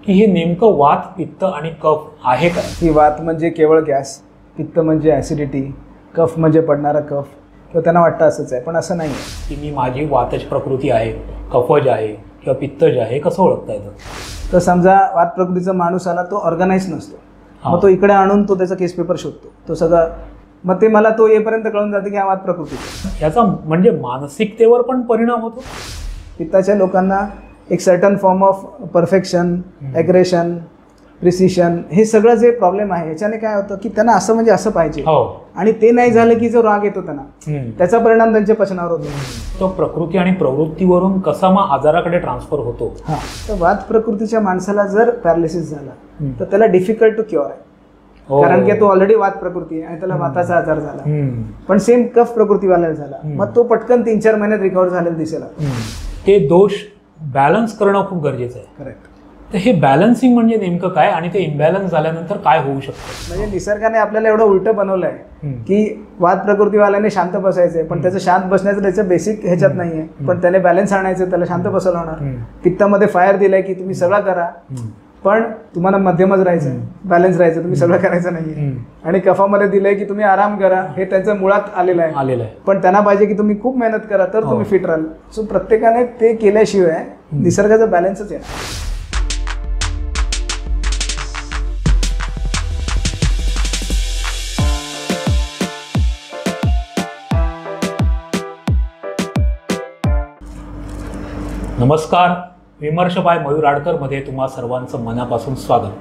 की हे नेमकं वात, पित्त आणि कफ आहे काय? की वात म्हणजे केवळ गॅस, पित्त म्हणजे ॲसिडिटी, कफ म्हणजे पडणारा कफ, किंवा त्यांना वाटतं असंच आहे, पण असं नाही आहे. की मी माझी वातज प्रकृती आहे, कफज आहे किंवा पित्तज आहे, कसं ओळखता येतं? तर समजा वात प्रकृतीचा माणूस आला, तो ऑर्गनाइज नसतो, मग तो इकडे आणून तो त्याचा केस पेपर शोधतो, तो सगळं, मग ते मला तो येईपर्यंत कळून जाते की हा वात प्रकृतीचा. याचा म्हणजे मानसिकतेवर पण परिणाम होतो. पित्ताच्या लोकांना एक certain form of perfection, aggression, precision, हे सगळं जे प्रॉब्लेम आहे याच्याने काय होतं की त्यांना असं म्हणजे असं पाहिजे, आणि ते नाही झालं की जो राग येतो त्यांना, त्याचा परिणाम त्यांच्या पचनावर होतो. तो प्रकृती आणि प्रवृत्तीवरून कसा मग आजाराकडे ट्रान्सफर होतो? हां, तर वात प्रकृतीच्या माणसाला जर पॅरालिसिस झाला तर त्याला डिफिकल्ट टू क्युअर आहे, कारण की तो ऑलरेडी वात प्रकृती आहे आणि त्याला वाताचा आजार झाला. पण सेम कफ प्रकृतीवाल्याला झाला, मग तो पटकन 3-4 महिन्यात रिकव्हर झालेला दिसेल. ते दोष बॅलन्स करणं खूप गरजेचं आहे. करेक्ट. तर हे बॅलन्सिंग म्हणजे नेमकं काय, आणि ते इम्बॅलन्स झाल्यानंतर काय होऊ शकतं? म्हणजे निसर्गाने आपल्याला एवढं उलटं बनवलं आहे की वात प्रकृतीवाल्याने शांत बसायचंय, पण त्याचं शांत बसण्याचं त्याचं बेसिक ह्याच्यात नाहीये, पण त्याने बॅलन्स आणायचं, त्याला शांत बसवलं होणार. पित्तामध्ये फायर दिलाय की तुम्ही सगळं करा, पण तुम्हाला मध्यमच राहायचं, बॅलन्स राहायचं, तुम्ही सगळं करायचं नाहीये. आणि कफामध्ये दिलंय की तुम्ही आराम करा, हे त्यांच्या मुळात आलेलं आहे, पण त्यांना पाहिजे की तुम्ही खूप मेहनत करा तर तुम्ही फिट राहाल. सो प्रत्येकाने ते केल्याशिवाय निसर्गाचा बॅलन्सच येणार. नमस्कार, विमर्श बाय मयूर आडकरमध्ये तुम्हा सर्वांचं मनापासून स्वागत.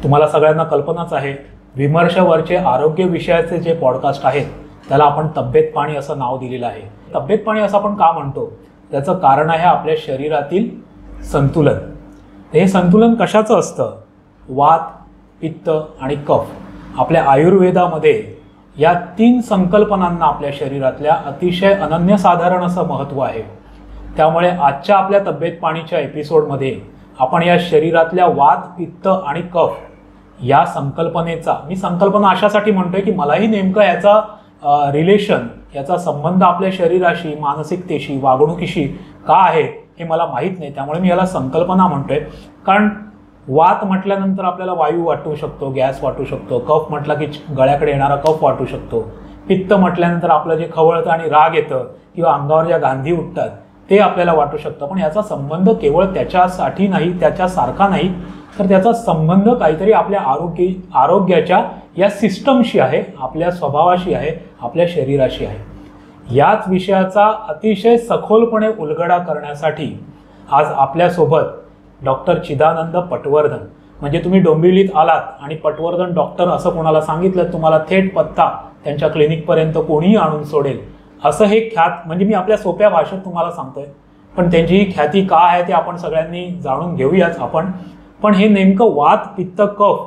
तुम्हाला सगळ्यांना कल्पनाच आहे, विमर्शवरचे आरोग्य विषयाचे जे पॉडकास्ट आहेत त्याला आपण तब्येत पाणी असं नाव दिलेलं आहे. तब्येत पाणी असं आपण का म्हणतो, त्याचं कारण आहे आपल्या शरीरातील संतुलन. हे संतुलन कशाचं असतं? वात, पित्त आणि कफ. आपल्या आयुर्वेदामध्ये या 3 संकल्पनांना आपल्या शरीरातल्या अतिशय अनन्यसाधारण असं महत्त्व आहे. त्यामुळे आजच्या आपल्या तब्येत पाणीच्या एपिसोडमध्ये आपण या शरीरातल्या वात, पित्त आणि कफ या संकल्पनेचा, मी संकल्पना अशासाठी म्हणतोय की मलाही नेमकं याचा रिलेशन, याचा संबंध आपल्या शरीराशी, मानसिकतेशी, वागणुकीशी का आहे हे मला माहीत नाही, त्यामुळे मी याला संकल्पना म्हणतोय. कारण वात म्हटल्यानंतर आपल्याला वायू वाटू शकतो, गॅस वाटू शकतो, कफ म्हटला की गळ्याकडे येणारा कफ वाटू शकतो, पित्त म्हटल्यानंतर आपलं जे खवळतं आणि राग येतं किंवा अंगावर ज्या गांधी उठतात ते आपल्याला वाटू शकतं. पण याचा संबंध केवळ त्याच्यासाठी नाही, त्याच्यासारखा नाही, तर त्याचा संबंध काहीतरी आपल्या आरोग्याच्या या सिस्टमशी आहे, आपल्या स्वभावाशी आहे, आपल्या शरीराशी आहे. याच विषयाचा अतिशय सखोलपणे उलगडा करण्यासाठी आज आपल्यासोबत डॉक्टर चिदानंद पटवर्धन, म्हणजे तुम्ही डोंबिवलीत आलात आणि पटवर्धन डॉक्टर असं कोणाला सांगितलं, तुम्हाला थेट पत्ता त्यांच्या क्लिनिकपर्यंत कोणीही आणून सोडेल असं हे ख्यात, म्हणजे मी आपल्या सोप्या भाषेत तुम्हाला सांगतोय, पण त्यांची ही ख्याती का आहे ते आपण सगळ्यांनी जाणून घेऊयाच आपण. पण हे नेमकं वात, पित्त, कफ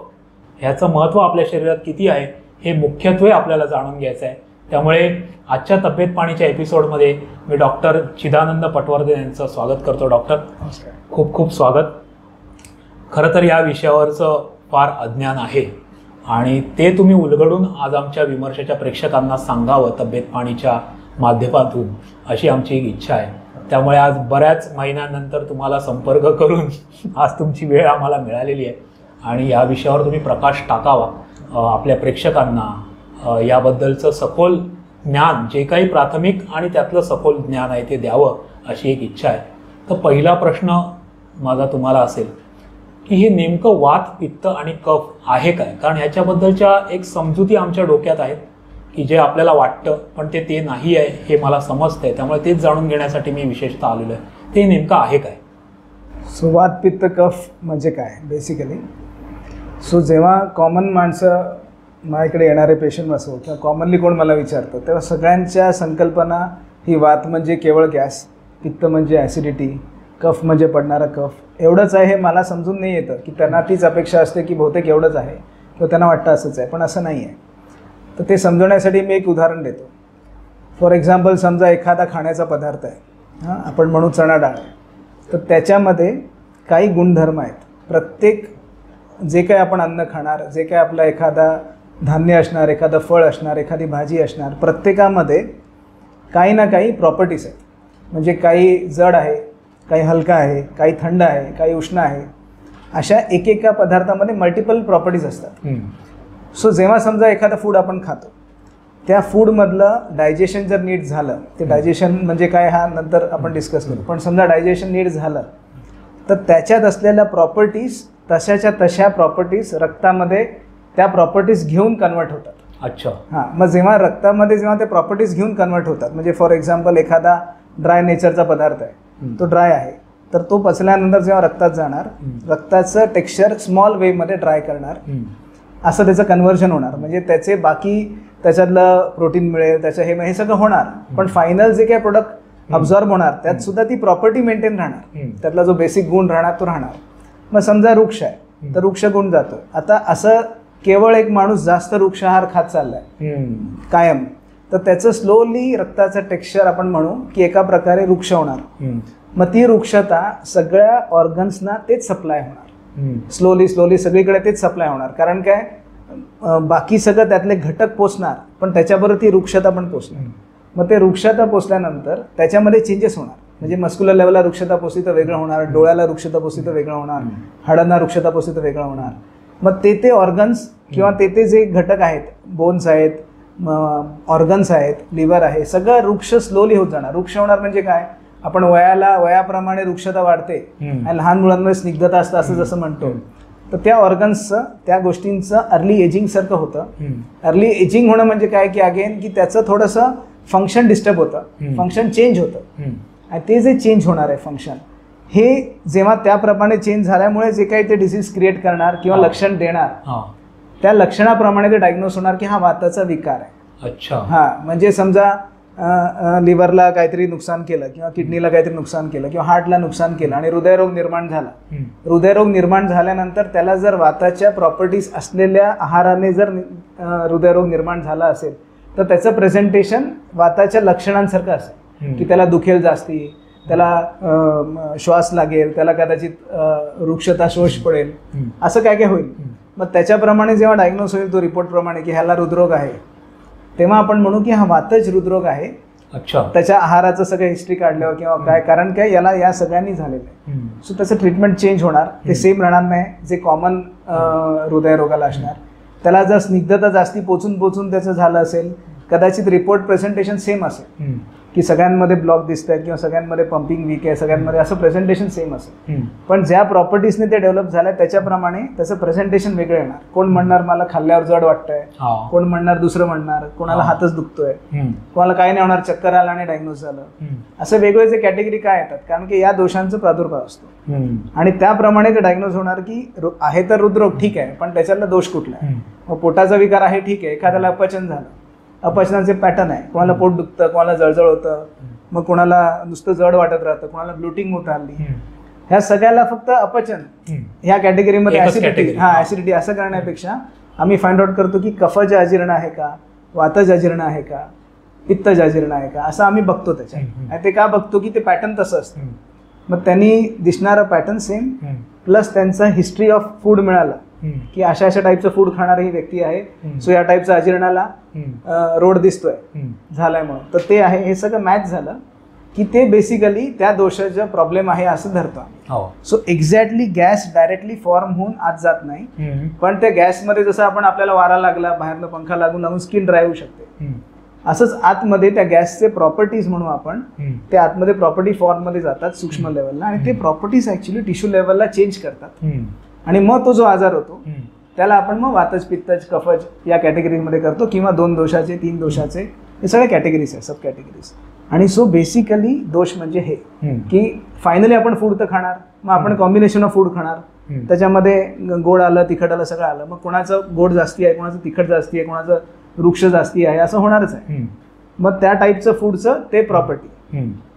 ह्याचं महत्त्व आपल्या शरीरात किती आहे हे मुख्यत्वे आपल्याला जाणून घ्यायचं आहे. त्यामुळे आजच्या तब्येत पाणीच्या एपिसोडमध्ये मी डॉक्टर चिदानंद पटवर्धन यांचं स्वागत करतो. डॉक्टर, खूप खूप स्वागत. खरं तर या विषयावरचं फार अज्ञान आहे आणि ते तुम्ही उलगडून आज आमच्या विमर्शाच्या प्रेक्षकांना सांगावं तब्येत पाणीच्या माध्यमातून, अशी आमची एक इच्छा आहे. त्यामुळे आज बऱ्याच महिन्यानंतर तुम्हाला संपर्क करून आज तुमची वेळ आम्हाला मिळालेली आहे आणि या विषयावर तुम्ही प्रकाश टाकावा, आपल्या प्रेक्षकांना याबद्दलचं सखोल ज्ञान, जे काही प्राथमिक आणि त्यातलं सखोल ज्ञान आहे ते द्यावं, अशी एक इच्छा आहे. तर पहिला प्रश्न माझा तुम्हाला असेल की हे नेमकं वात, पित्त आणि कफ आहे काय? कारण ह्याच्याबद्दलच्या एक समजुती आमच्या डोक्यात आहेत की जे आपल्याला वाटतं पण ते नाही आहे हे मला समजतंय, त्यामुळे तेच जाणून घेण्यासाठी मी विशेषतः आलेलो आहे. ते नेमकं आहे काय? सो वात, पित्त, कफ म्हणजे काय बेसिकली? सो जेव्हा कॉमन माणसं माझ्याकडे येणारे पेशंट असो किंवा कॉमनली कोण मला विचारतं, तेव्हा सगळ्यांच्या संकल्पना ही वात म्हणजे केवळ गॅस, पित्त म्हणजे ॲसिडिटी, कफ म्हणजे पडणारा कफ, एवढंच आहे हे मला समजून नाही येतं की त्यांना तीच अपेक्षा असते की बहुतेक एवढंच आहे किंवा त्यांना वाटतं असंच आहे, पण असं नाही आहे. तर ते समजवण्यासाठी मी एक उदाहरण देतो. फॉर एक्झाम्पल, समजा एखादा खाण्याचा पदार्थ आहे, आपण म्हणू चणा डाळ आहे, तर त्याच्यामध्ये काही गुणधर्म आहेत. प्रत्येक जे काही आपण अन्न खाणार, जे काही आपला एखादा धान्य असणार, एखादं फळ असणार, एखादी भाजी असणार, प्रत्येकामध्ये काही ना काही प्रॉपर्टीज आहेत. म्हणजे काही जड आहे, काही हलका आहे, काही थंड आहे, काही उष्ण आहे. अशा एकेका पदार्थामध्ये मल्टिपल प्रॉपर्टीज असतात. सो जेव्हा समजा एखादं फूड आपण खातो, त्या फूडमधलं डायजेशन जर नीट झालं, ते डायजेशन म्हणजे काय हा नंतर आपण डिस्कस करू, पण समजा डायजेशन नीट झालं तर त्याच्यात असलेल्या प्रॉपर्टीज तशाच्या तशा प्रॉपर्टीज रक्तामध्ये त्या प्रॉपर्टीज घेऊन कन्वर्ट होतात. अच्छा. हां, मग जेव्हा रक्तामध्ये जेव्हा ते प्रॉपर्टीज घेऊन कन्वर्ट होतात, म्हणजे फॉर एक्झाम्पल एखादा ड्राय नेचरचा पदार्थ आहे, तो ड्राय आहे, तर तो पचल्यानंतर जेव्हा रक्तात जाणार, रक्ताचं टेक्स्चर स्मॉल वेमध्ये ड्राय करणार, असं त्याचं कन्व्हर्जन होणार. म्हणजे त्याचे बाकी त्याच्यातलं प्रोटीन मिळेल, त्याचं हे सगळं होणार, पण फायनल जे काही प्रोडक्ट अब्झॉर्ब होणार त्यात सुद्धा ती प्रॉपर्टी मेंटेन राहणार, त्यातला जो बेसिक गुण राहणार तो राहणार. मग समजा वृक्ष आहे, तर वृक्ष गुण जातो. आता असं केवळ एक माणूस जास्त वृक्ष आहार खात चाललाय कायम, तर त्याचं स्लोली रक्ताचं टेक्स्चर आपण म्हणू की एका प्रकारे वृक्ष होणार. मग ती वृक्षता सगळ्या ऑर्गन्सना तेच सप्लाय होणार, स्लोली स्लोली सगळीकडे तेच सप्लाय होणार. कारण काय, बाकी सगळं त्यातले घटक पोचणार, पण त्याच्याबरोबर ती वृक्षता पण पोचणार. मग ते वृक्षता पोचल्यानंतर त्याच्यामध्ये चेंजेस होणार. म्हणजे मस्क्युलर लेवलला वृक्षता पोचली तर वेगळं होणार, डोळ्याला वृक्षता पोचली तर वेगळं होणार, हाडांना वृक्षता पोचली तर वेगळं होणार. मग ते ऑर्गन्स किंवा ते जे घटक आहेत, बोन्स आहेत, ऑर्गन्स आहेत, लिव्हर आहे, सगळं वृक्ष स्लोली होत जाणार. वृक्ष होणार म्हणजे काय, आपण वयाप्रमाणे वृक्षता वाढते आणि लहान मुलांमध्ये स्निग्धता असतं असं जसं म्हणतो, तर त्या ऑर्गन्सचं त्या गोष्टींचं अर्ली एजिंग सारखं होतं. अर्ली एजिंग होणं म्हणजे काय की अगेन की त्याचं थोडंसं फंक्शन डिस्टर्ब होतं, फंक्शन चेंज होतं. आणि ते जे चेंज होणार आहे फंक्शन, हे जेव्हा त्याप्रमाणे चेंज झाल्यामुळे जे काही ते डिसीज क्रिएट करणार किंवा लक्षण देणार, त्या लक्षणाप्रमाणे ते डायग्नोज होणार की हा वाताचा विकार आहे. अच्छा. हां, म्हणजे समजा लिव्हरला काहीतरी नुकसान केलं किंवा किडनीला काहीतरी नुकसान केलं किंवा हार्टला नुकसान केलं आणि हृदयरोग निर्माण झाला. हृदयरोग निर्माण झाल्यानंतर त्याला जर वाताच्या प्रॉपर्टीज असलेल्या आहाराने जर हृदयरोग निर्माण झाला असेल तर त्याचं प्रेझेंटेशन वाताच्या लक्षणांसारखं असेल की त्याला दुखेल जास्ती, त्याला श्वास लागेल, त्याला कदाचित वृक्षता शोष पडेल, असं काय काय होईल. मग त्याच्याप्रमाणे जेव्हा डायग्नोज होईल तो रिपोर्टप्रमाणे की ह्याला हृदरोग आहे, तेव्हा आपण म्हणू की हा वातज हृदरोग आहे. अच्छा. त्याच्या आहाराचं सगळं हिस्ट्री काढल्यावर किंवा काय, कारण काय याला या सगळ्यांनी झालेलं आहे. सो त्याचं ट्रीटमेंट चेंज होणार, ते सेम राहणार नाही जे कॉमन हृदयरोगाला असणार. त्याला जर स्निग्धता जास्ती पोचून त्याचं झालं असेल, कदाचित रिपोर्ट प्रेझेंटेशन सेम असेल की सगळ्यांमध्ये ब्लॉक दिसत आहेत किंवा सगळ्यांमध्ये पंपिंग वीक आहे, सगळ्यांमध्ये असं प्रेझेंटेशन सेम असेल, पण ज्या प्रॉपर्टीजने ते डेव्हलप झाल्या त्याच्याप्रमाणे त्याचं प्रेझेंटेशन वेगळं येणार. कोण म्हणणार मला खाल्ल्यावर जड वाटतंय, कोण म्हणणार दुसरं म्हणणार, कोणाला हातच दुखतोय, कोणाला काही नाही होणार, चक्कर आला आणि डायग्नोज झालं. असं वेगळे जे कॅटेगरी काय येतात, कारण की या दोषांचा प्रादुर्भाव असतो आणि त्याप्रमाणे ते डायग्नोज होणार की आहे तर हृदरोग ठीक आहे, पण त्याच्यातला दोष कुठला आहे. मग पोटाचा विकार आहे ठीक आहे, एखाद्याला अपचन झालं, अपचनाचे पॅटर्न आहे, कोणाला पोट दुखतं, कोणाला जळजळ होतं, मग कोणाला नुसतं जड वाटत राहतं, कोणाला ब्लूटिंग होत आली. ह्या सगळ्याला फक्त अपचन ह्या कॅटेगरीमध्ये ऍसिडिटी असं करण्यापेक्षा आम्ही फाइंड आउट करतो की कफज अजीर्ण आहे का, वातज अजीर्ण आहे का, पित्तज अजीर्ण आहे का, असं आम्ही बघतो त्याच्यात. आणि ते का बघतो की ते पॅटर्न तसं असतं. मग त्यांनी दिसणारं पॅटर्न सेम प्लस त्यांचं हिस्ट्री ऑफ फूड मिळालं की अशा टाईपचं फूड खाणारी ही व्यक्ती आहे, सो या टाईपचा अजीर्णाला रोड दिसतोय झालाय म्हणून, तर ते आहे. हे सगळं मॅच झालं की ते बेसिकली त्या दोषाचा प्रॉब्लेम आहे असं धरतो. So exactly gas directly form होऊन आत जात नाही, पण त्या गॅसमध्ये जसं आपण आपल्याला वारा लागला, बाहेरनं पंखा लागून स्किन ड्राय होऊ शकते, असंच आतमध्ये त्या गॅसचे प्रॉपर्टीज म्हणू आपण, ते आतमध्ये प्रॉपर्टी फॉर्ममध्ये जातात सूक्ष्म लेवलला आणि ते प्रॉपर्टीज ऍक्च्युली टिश्यू लेवलला चेंज करतात आणि मग तो जो आजार होतो त्याला आपण मग वातज, पित्तज, कफज या कॅटेगरीमध्ये करतो किंवा 2 दोषाचे 3 दोषाचे, हे सगळे कॅटेगरीज आहे, सब कॅटेगरीज. आणि सो बेसिकली दोष म्हणजे हे की फायनली आपण फूड तर खाणार, मग आपण कॉम्बिनेशन ऑफ फूड खाणार, त्याच्यामध्ये गोड आलं, तिखट आलं, सगळं आलं, मग कोणाचं गोड जास्ती आहे, कोणाचं तिखट जास्ती आहे, कोणाचं वृक्ष जास्ती आहे, असं होणारच आहे. मग त्या टाईपचं फूडचं ते प्रॉपर्टी,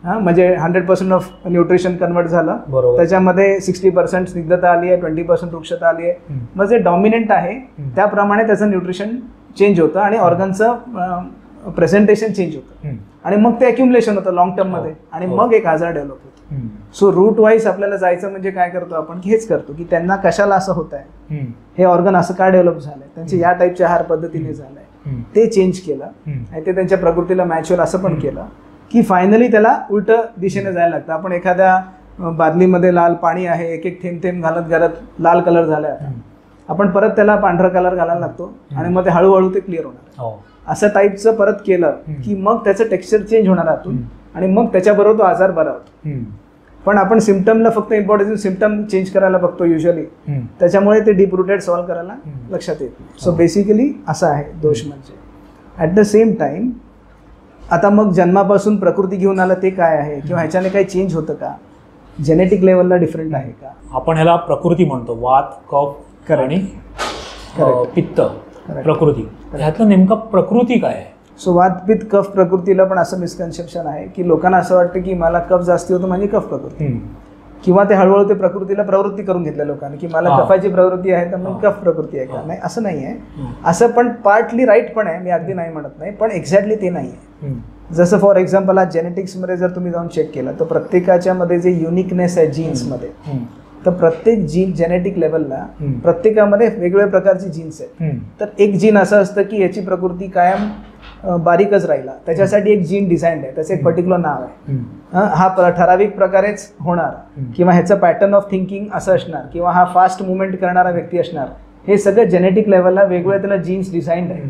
म्हणजे 100% ऑफ न्यूट्रिशन कन्वर्ट झालं, त्याच्यामध्ये 60% स्निग्धता आली आहे, 20% वृक्षता आली आहे. मग जे डॉमिनंट आहे त्याप्रमाणे त्याचं न्यूट्रिशन चेंज होतं आणि ऑर्गनचं प्रेझेंटेशन चेंज होतं आणि मग ते अक्युमुलेशन होतं लॉंग टर्म मध्ये आणि मग एक आजार डेव्हलप होतो. सो रूट वाईज आपल्याला जायचं म्हणजे काय करतो आपण की हेच करतो की त्यांना कशाला असं होत आहे, हे ऑर्गन असं का डेव्हलप झालंय, त्यांचे या टाईपच्या आहार पद्धतीने झालंय, ते चेंज केलं आणि ते त्यांच्या प्रकृतीला मॅच होईल असं पण केलं की फायनली त्याला उलट दिशेने जायला लागतं. आपण एखाद्या बादलीमध्ये लाल पाणी आहे, एक एक थेंब थेंब घालत घालत लाल कलर झाला आता, आपण परत त्याला पांढरा कलर घालायला लागतो आणि मग ते हळूहळू ते क्लिअर होणार. असं टाईपचं परत केलं की मग त्याचं टेक्स्चर चेंज होणार आतून आणि मग त्याच्याबरोबर तो आजार बरा होतो. पण आपण सिम्पटमला फक्त इम्पॉर्टन्स सिम्पटम चेंज करायला बघतो युजली, त्याच्यामुळे ते डीप रूटेड सॉल्व्ह करायला लक्षात येत नाही. सो बेसिकली असं आहे दोष म्हणजे. ॲट द सेम टाइम आता मग जन्मापासून प्रकृती घेऊन आलं ते काय आहे किंवा ह्याच्याने काही चेंज होतं का, जेनेटिक लेवलला डिफरंट आहे का. आपण ह्याला प्रकृती म्हणतो, वात, कफ आणि पित्त प्रकृती. ह्यातलं नेमकं प्रकृती काय आहे? सो वात पित्त कफ प्रकृतीला पण असं मिसकन्सेप्शन आहे की लोकांना असं वाटतं की मला कफ जास्ती होतो म्हणजे कफ प्रकृती, किंवा ते हळूहळू ते प्रकृतीला प्रवृत्ती करून घेतल्या लोकांनी की मला कफाची प्रवृत्ती आहे तर मग कफ प्रकृती आहे का. नाही, असं नाही आहे. असं पण पार्टली राईट पण आहे, मी अगदी नाही म्हणत नाही, पण एक्झॅक्टली ते नाही आहे. जसं फॉर एक्झाम्पल आज जेनेटिक्समध्ये जर तुम्ही जाऊन चेक केलं तर प्रत्येकाच्या मध्ये जे युनिकनेस आहे जीन्समध्ये, तर प्रत्येक जीन जेनेटिक लेवलला प्रत्येकामध्ये वेगवेगळ्या प्रकारची जीन्स आहेत. तर एक जीन असं असतं की याची प्रकृती कायम बारीकच राहिला, त्याच्यासाठी एक जीन डिझाईन्ड आहे, त्याचं एक पर्टिक्युलर नाव आहे, हा ठराविक प्रकारेच होणार, किंवा ह्याचं पॅटर्न ऑफ थिंकिंग असं असणार, किंवा हा फास्ट मुवमेंट करणारा व्यक्ती असणार. हे सगळं जेनेटिक लेवलला वेगवेगळ्या त्याला जीन्स डिझाईन्ड आहे.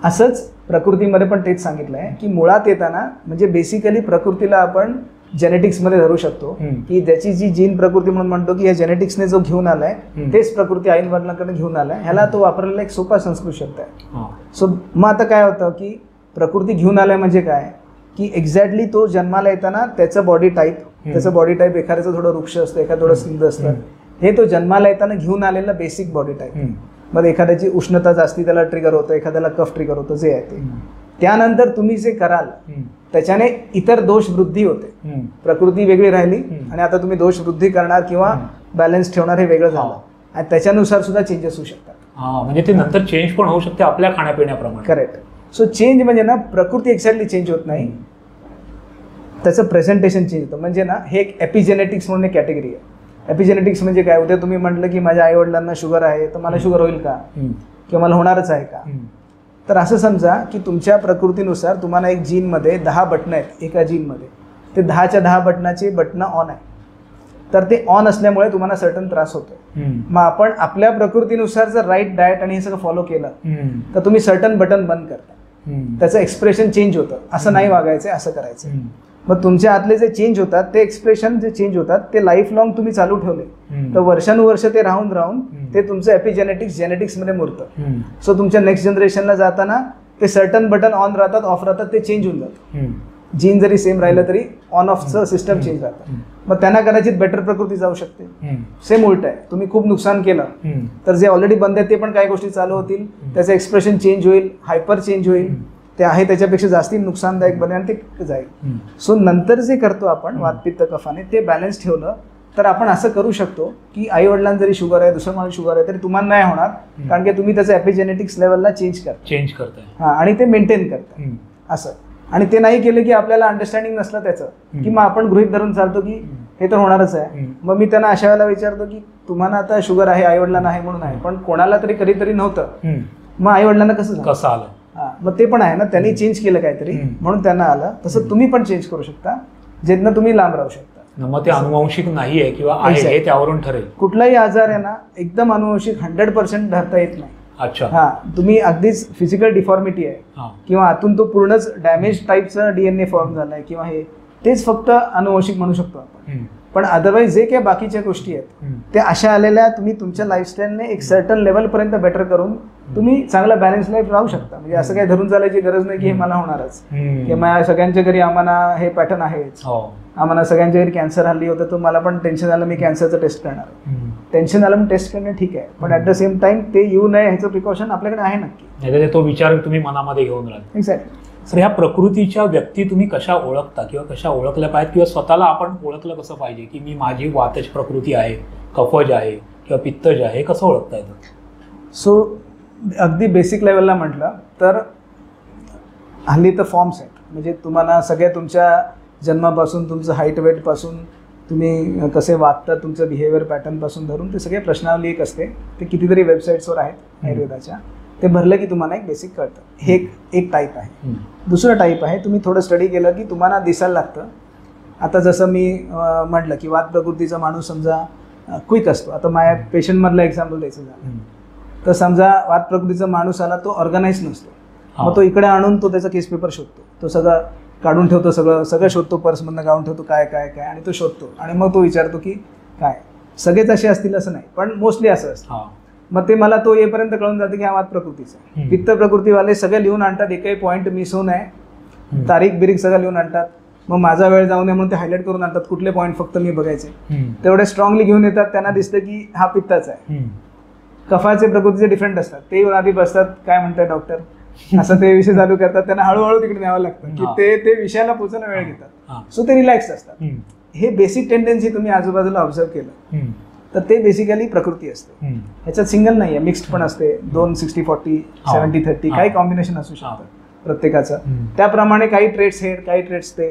असंच प्रकृतीमध्ये पण तेच सांगितलं आहे की मुळात येताना म्हणजे बेसिकली प्रकृतीला आपण जेनेटिक्समध्ये धरू शकतो की ज्याची जी जीन प्रकृती म्हणून म्हणतो की या जेनेटिक्सने जो घेऊन आलाय तेच प्रकृती आईन वर्णाकडे घेऊन आलाय, ह्याला तो वापरलेला एक सोपा संस्कृत शब्द आहे. सो मग आता काय होतं की प्रकृती घेऊन आलाय म्हणजे काय की एक्झॅक्टली तो जन्माला येताना त्याचं बॉडी टाईप एखाद्याचं थोडं वृक्ष असतं, एखादं थोडं सिंध असतं, हे तो जन्माला येताना घेऊन आलेलं बेसिक बॉडी टाईप. मग एखाद्याची उष्णता जास्ती त्याला ट्रिगर होतं, एखाद्याला कफ ट्रिगर होतं, जे आहे ते. त्यानंतर तुम्ही जे कराल त्याच्याने इतर दोष वृद्धी होते. प्रकृती वेगळी राहिली आणि आता तुम्ही दोष वृद्धी करणार किंवा बॅलन्स ठेवणार, हे वेगळं झालं आणि त्याच्यानुसार सुद्धा चेंजेस होऊ शकतात. म्हणजे ते नंतर चेंज पण होऊ शकते आपल्या खाण्यापिण्याप्रमाणे. करेक्ट. सो चेंज म्हणजे ना प्रकृती एक्झॅक्टली चेंज होत नाही, त्याचं प्रेझेंटेशन चेंज होतं. म्हणजे ना हे एक एपिजेनेटिक्स म्हणून एक कॅटेगरी आहे. एपिजेनेटिक्स म्हणजे काय, उद्या तुम्ही म्हटलं की माझ्या आई वडिलांना शुगर आहे तर मला शुगर होईल का किंवा मला होणारच आहे का. तर असं समजा की तुमच्या प्रकृतीनुसार तुम्हाला एक जीनमध्ये 10 बटणं आहेत, एका जीनमध्ये ते 10च्या 10 बटनाचे बटणं ऑन आहे, तर ते ऑन असल्यामुळे तुम्हाला सर्टन त्रास होतो. मग आपण आपल्या प्रकृतीनुसार जर राईट डाएट आणि हे सगळं फॉलो केलं तर तुम्ही सर्टन बटन बंद करता, त्याचं एक्सप्रेशन चेंज होतं. असं नाही वागायचं, असं करायचं. मग तुमच्या आतले जे चेंज होतात ते एक्सप्रेशन जे चेंज होतात ते लाईफ लॉंग तुम्ही चालू ठेवले तर वर्षानुवर्ष ते राहून राहून ते तुमचं एपिजेनेटिक्स जेनेटिक्समध्ये मुरतं. सो तुमच्या नेक्स्ट जनरेशनला जाताना ते सर्टन बटन ऑन राहतात, ऑफ राहतात, ते चेंज होऊन जातं. जीन जरी सेम राहिलं तरी ऑन ऑफचं सिस्टम चेंज राहतं. मग त्यांना कदाचित बेटर प्रकृती जाऊ शकते. सेम उलट आहे, तुम्ही खूप नुकसान केलं तर जे ऑलरेडी बंद आहेत ते पण काही गोष्टी चालू होतील, त्याचं एक्सप्रेशन चेंज होईल, हायपर चेंज होईल, ते आहे त्याच्यापेक्षा जास्ती नुकसानदायक बनेल आणि ते जाईल. सो नंतर जे करतो आपण वातपित्त कफाने ते बॅलन्स ठेवलं तर आपण असं करू शकतो की आई वडिलांना जरी शुगर आहे, दुसरं मला शुगर आहे, तरी तुम्हाला नाही होणार, कारण की तुम्ही त्याचं एपिजेनेटिक्स लेवलला चेंज करताय. हां, आणि ते मेंटेन करताय असं. आणि ते नाही केलं की आपल्याला अंडरस्टँडिंग नसलं त्याचं की मग आपण गृहीत धरून चालतो की हे तर होणारच आहे. मग मी त्यांना अशा वेळेला विचारतो की तुम्हाला आता शुगर आहे, आई वडिलांना आहे म्हणून आहे, पण कोणाला तरी कधीतरी नव्हतं, मग आई वडिलांना कसं आलं. मग ते पण आहे ना, त्यांनी चेंज केलं काहीतरी म्हणून त्यांना आलं. तसं तुम्ही पण चेंज करू शकता ज्यांना तुम्ही लांब राहू शकता. मग ते अनुवंशिक नाही आहे किंवा आहे हे त्यावरून ठरेल. कुठलाही आजार आहे ना एकदम अनुवंशिक 100% धरता येत नाही. अच्छा. हा, तुम्ही अगदीच फिजिकल डिफॉर्मिटी आहे किंवा आतून तो पूर्णच डॅमेज टाईपचा DNA फॉर्म झालाय किंवा हे, तेच फक्त अनुवंशिक म्हणू शकतो आपण. पण अदरवाईज जे काही बाकीच्या गोष्टी आहेत त्या अशा आलेल्या तुम्ही तुमच्या लाईफस्टाईलने एक सर्टन लेवलपर्यंत बेटर करून तुम्ही चांगला बॅलन्स लाईफ राहू शकता. म्हणजे असं काही धरून चालायची गरज नाही की हे मला होणारच, किंवा सगळ्यांच्या घरी आम्हाला हे पॅटर्न आहेच, आम्हाला सगळ्यांच्या घरी कॅन्सर हल्ली होतं तर मला पण टेन्शन आलं मी कॅन्सरचं टेस्ट करणार. टेन्शन आलं टेस्ट करणं ठीक आहे, पण ॲट द सेम टाइम ते येऊ नये ह्याचं प्रिकॉशन आपल्याकडे आहे नक्की. तो विचार तुम्ही मनामध्ये घेऊन राहिला. एक्झॅक्टली. सर, ह्या प्रकृतीच्या व्यक्ती तुम्ही कशा ओळखता किंवा कशा ओळखल्या पाहिजेत किंवा स्वतःला आपण ओळखलं कसं पाहिजे की मी माझी वातज प्रकृती आहे, कफज आहे किंवा पित्तज आहे, कसं ओळखता येतं? सो अगदी बेसिक लेवलला म्हटलं तर हल्ली तर फॉर्म्स आहेत. म्हणजे तुम्हाला सगळ्या तुमच्या जन्मापासून तुमचं हाईट वेटपासून तुम्ही कसे वागता, तुमचं बिहेवियर पॅटर्नपासून धरून ते सगळे प्रश्नावली एक असते. ते कितीतरी वेबसाईट्सवर आहेत आयुर्वेदाच्या, ते भरलं की तुम्हाला एक बेसिक कळतं. हे एक टाईप आहे. दुसरं टाईप आहे, तुम्ही थोडं स्टडी केलं की तुम्हाला दिसायला लागतं आता जसं मी म्हटलं की वात प्रकृतीचा माणूस समजा क्विक असतो. आता माझ्या पेशंटमधलं एक्झाम्पल द्यायचं झालं तर समजा वात प्रकृतीचा माणूस आला, तो ऑर्गनाईज नसतो. मग तो इकडे आणून तो त्याचा केस पेपर शोधतो, तो सगळं काढून ठेवतो, सगळं शोधतो, पर्समधनं काढून ठेवतो काय काय काय, आणि तो शोधतो आणि मग तो विचारतो की काय. सगळेच असे असतील असं नाही, पण मोस्टली असं असतं. मग ते मला तो येईपर्यंत कळून जातं की हा वात प्रकृतीचा. पित्त प्रकृतीवाले सगळे लिहून आणतात, एकही पॉईंट मिस होऊ नये, तारीख बिरीख सगळं लिहून आणतात. मग माझा वेळ जाऊ नये म्हणून ते हायलाईट करून आणतात, कुठले पॉईंट फक्त मी बघायचे तेवढे स्ट्रॉंगली घेऊन येतात. त्यांना दिसतं की हा पित्ताचा आहे. कफाचे प्रकृतीचे डिफरंट असतात, ते येऊन आधी बसतात, काय म्हणतात डॉक्टर, असं ते विषय चालू करतात. त्यांना हळूहळू तिकडे न्यावं लागतं की ते विषयाला पोहोचायला वेळ घेतात. सो ते रिलॅक्स असतात. हे बेसिक टेंडन्सी तुम्ही आजूबाजूला ऑब्झर्व केलं तर ते बेसिकली प्रकृती असते. ह्याच्यात सिंगल नाही आहे, मिक्स्ड पण असते. 2 60-40 70-30 काही कॉम्बिनेशन असू शकतं प्रत्येकाचं. त्याप्रमाणे काही ट्रेट्स हे, काही ट्रेट्स ते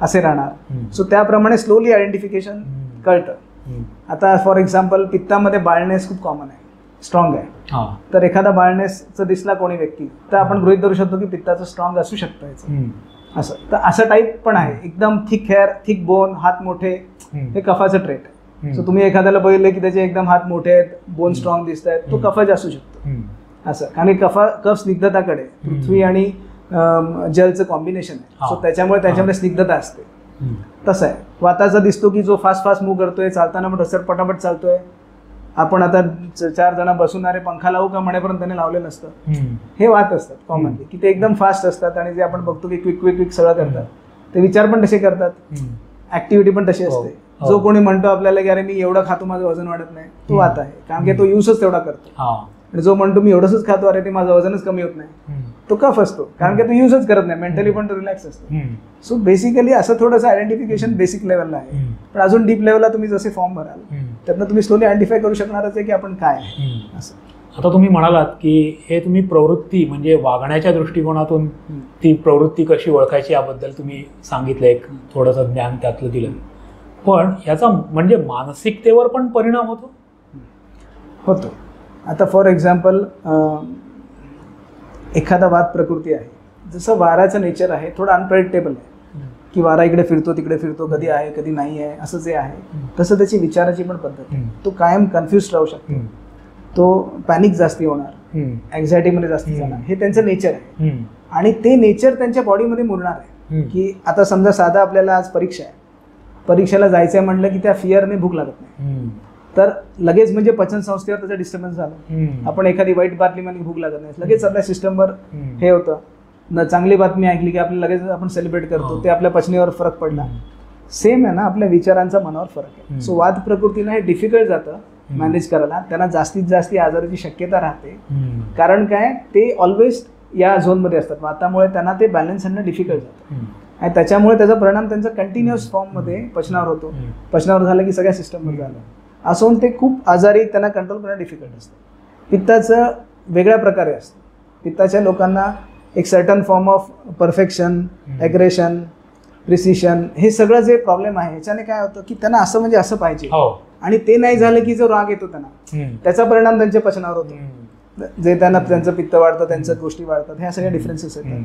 असे राहणार. सो त्याप्रमाणे स्लोली आयडेंटिफिकेशन कळतं. आता फॉर एक्झाम्पल पित्तामध्ये बाळनेस खूप कॉमन आहे, स्ट्रॉंग आहे. तर एखादा बाळनेसचं दिसला कोणी व्यक्ती तर आपण गृहीत धरू शकतो की पित्ताचं स्ट्रॉंग असू शकतं याचं. असं तर असं टाईप पण आहे. एकदम थिक हेअर, थिक बोन, हात मोठे, हे कफाचं ट्रेट आहे. सो तुम्ही एखाद्याला बघितलं की त्याचे एकदम हात मोठे आहेत, बोन स्ट्रॉंग दिसत आहेत, तो कफाच असू शकतो. असं आणि कफ स्निग्धताकडे, पृथ्वी आणि जलचं कॉम्बिनेशन आहे. सो त्याच्यामुळे त्याच्यामध्ये स्निग्धता असते. तसं आहे. वाताचा दिसतो की जो फास्ट मूव्ह करतोय, चालताना पण रस्त्यावर पटापट चालतोय. आपण आता 4 जण बसून पंखा लावू का म्हणेपर्यंत त्याने लावलेलं असतं. हे वात असतात कॉमनली की ते एकदम फास्ट असतात आणि जे आपण बघतो की क्विक सगळं करतात, ते विचार पण तसे करतात, ऍक्टिव्हिटी पण तशी असते. जो कोणी म्हणतो आपल्याला की अरे मी एवढं खातो माझं वजन वाढत नाही, तो वात आहे, कारण की तो युजच तेवढा करतो. आणि जो म्हणतो मी एवढंच खातो, अरे ते माझं वजनच कमी होत नाही, तो कफ असतो, कारण की तो युजच करत नाही, मेंटली पण तो रिलॅक्स असतो. सो बेसिकली असं थोडंसं आयडेंटिफिकेशन बेसिक लेवलला आहे. पण अजून डीप लेवलला तुम्ही जसे फॉर्म भराल त्यातनं तुम्ही स्लोली आयडेंटिफाय करू शकणारच आहे की आपण काय आहे असं. आता तुम्ही म्हणालात की हे तुम्ही प्रवृत्ती म्हणजे वागण्याच्या दृष्टिकोनातून ती प्रवृत्ती कशी ओळखायची याबद्दल तुम्ही सांगितलं, एक थोडंसं ज्ञान त्यातलं दिलं. पण याचा म्हणजे मानसिकतेवर पण परिणाम होतो. आता फॉर एक्झाम्पल एखादा वात प्रकृती आहे, जसं वाऱ्याचं नेचर आहे थोडं अनप्रेडिक्टेबल आहे की वारा इकडे फिरतो तिकडे फिरतो, कधी आहे कधी नाही आहे, असं जे आहे तसं त्याची विचाराची पण पद्धत आहे. तो कायम कन्फ्युज राहू शकतो, तो पॅनिक जास्ती होणार, अँझायटीमध्ये जास्ती जाणार, हे त्यांचं नेचर आहे. आणि ते नेचर त्यांच्या बॉडीमध्ये मुरणार आहे. की आता समजा साधा आपल्याला आज परीक्षा आहे, परीक्षेला जायचं आहे म्हटलं की त्या फिअरने भूक लागत नाही, तर लगेच म्हणजे पचन संस्थेवर त्याचा डिस्टर्बन्स झाला. आपण एखादी वाईट बातमी म्हणजे भूक लागत नाही, लगेच आपल्या सिस्टमवर हे होतं. चांगली बातमी ऐकली की आपल्याला लगेच आपण सेलिब्रेट करतो, ते आपल्या पचनीवर फरक पडला. सेम आहे ना, आपल्या विचारांचा मनावर फरक आहे. सो वात प्रकृतीनं हे डिफिकल्ट जातं मॅनेज करायला, त्यांना जास्तीत जास्त आजाराची शक्यता राहते. कारण काय, ते ऑलवेज या झोनमध्ये असतात, वातामुळे त्यांना ते बॅलन्स आणणं डिफिकल्ट जातं. आणि त्याच्यामुळे त्याचा परिणाम त्यांचा कंटिन्युअस फॉर्ममध्ये पचनावर होतो. पचनावर झालं की सगळ्या सिस्टमवर झालं, असं होऊन ते खूप आजारी, त्यांना कंट्रोल करणं डिफिकल्ट असतं. पित्ताचं वेगळ्या प्रकारे असतं. पित्ताच्या लोकांना एक certain form of perfection, aggression, precision, हे सगळं जे प्रॉब्लेम आहे ह्याच्याने काय होतं की त्यांना असं म्हणजे असं पाहिजे, आणि ते नाही झालं की जो राग येतो त्यांना, त्याचा परिणाम त्यांच्या पचनावर होतो. जे त्यांना त्यांचं पित्त वाढतं, त्यांच्या गोष्टी वाढतात, ह्या सगळ्या डिफरन्सेस येतात.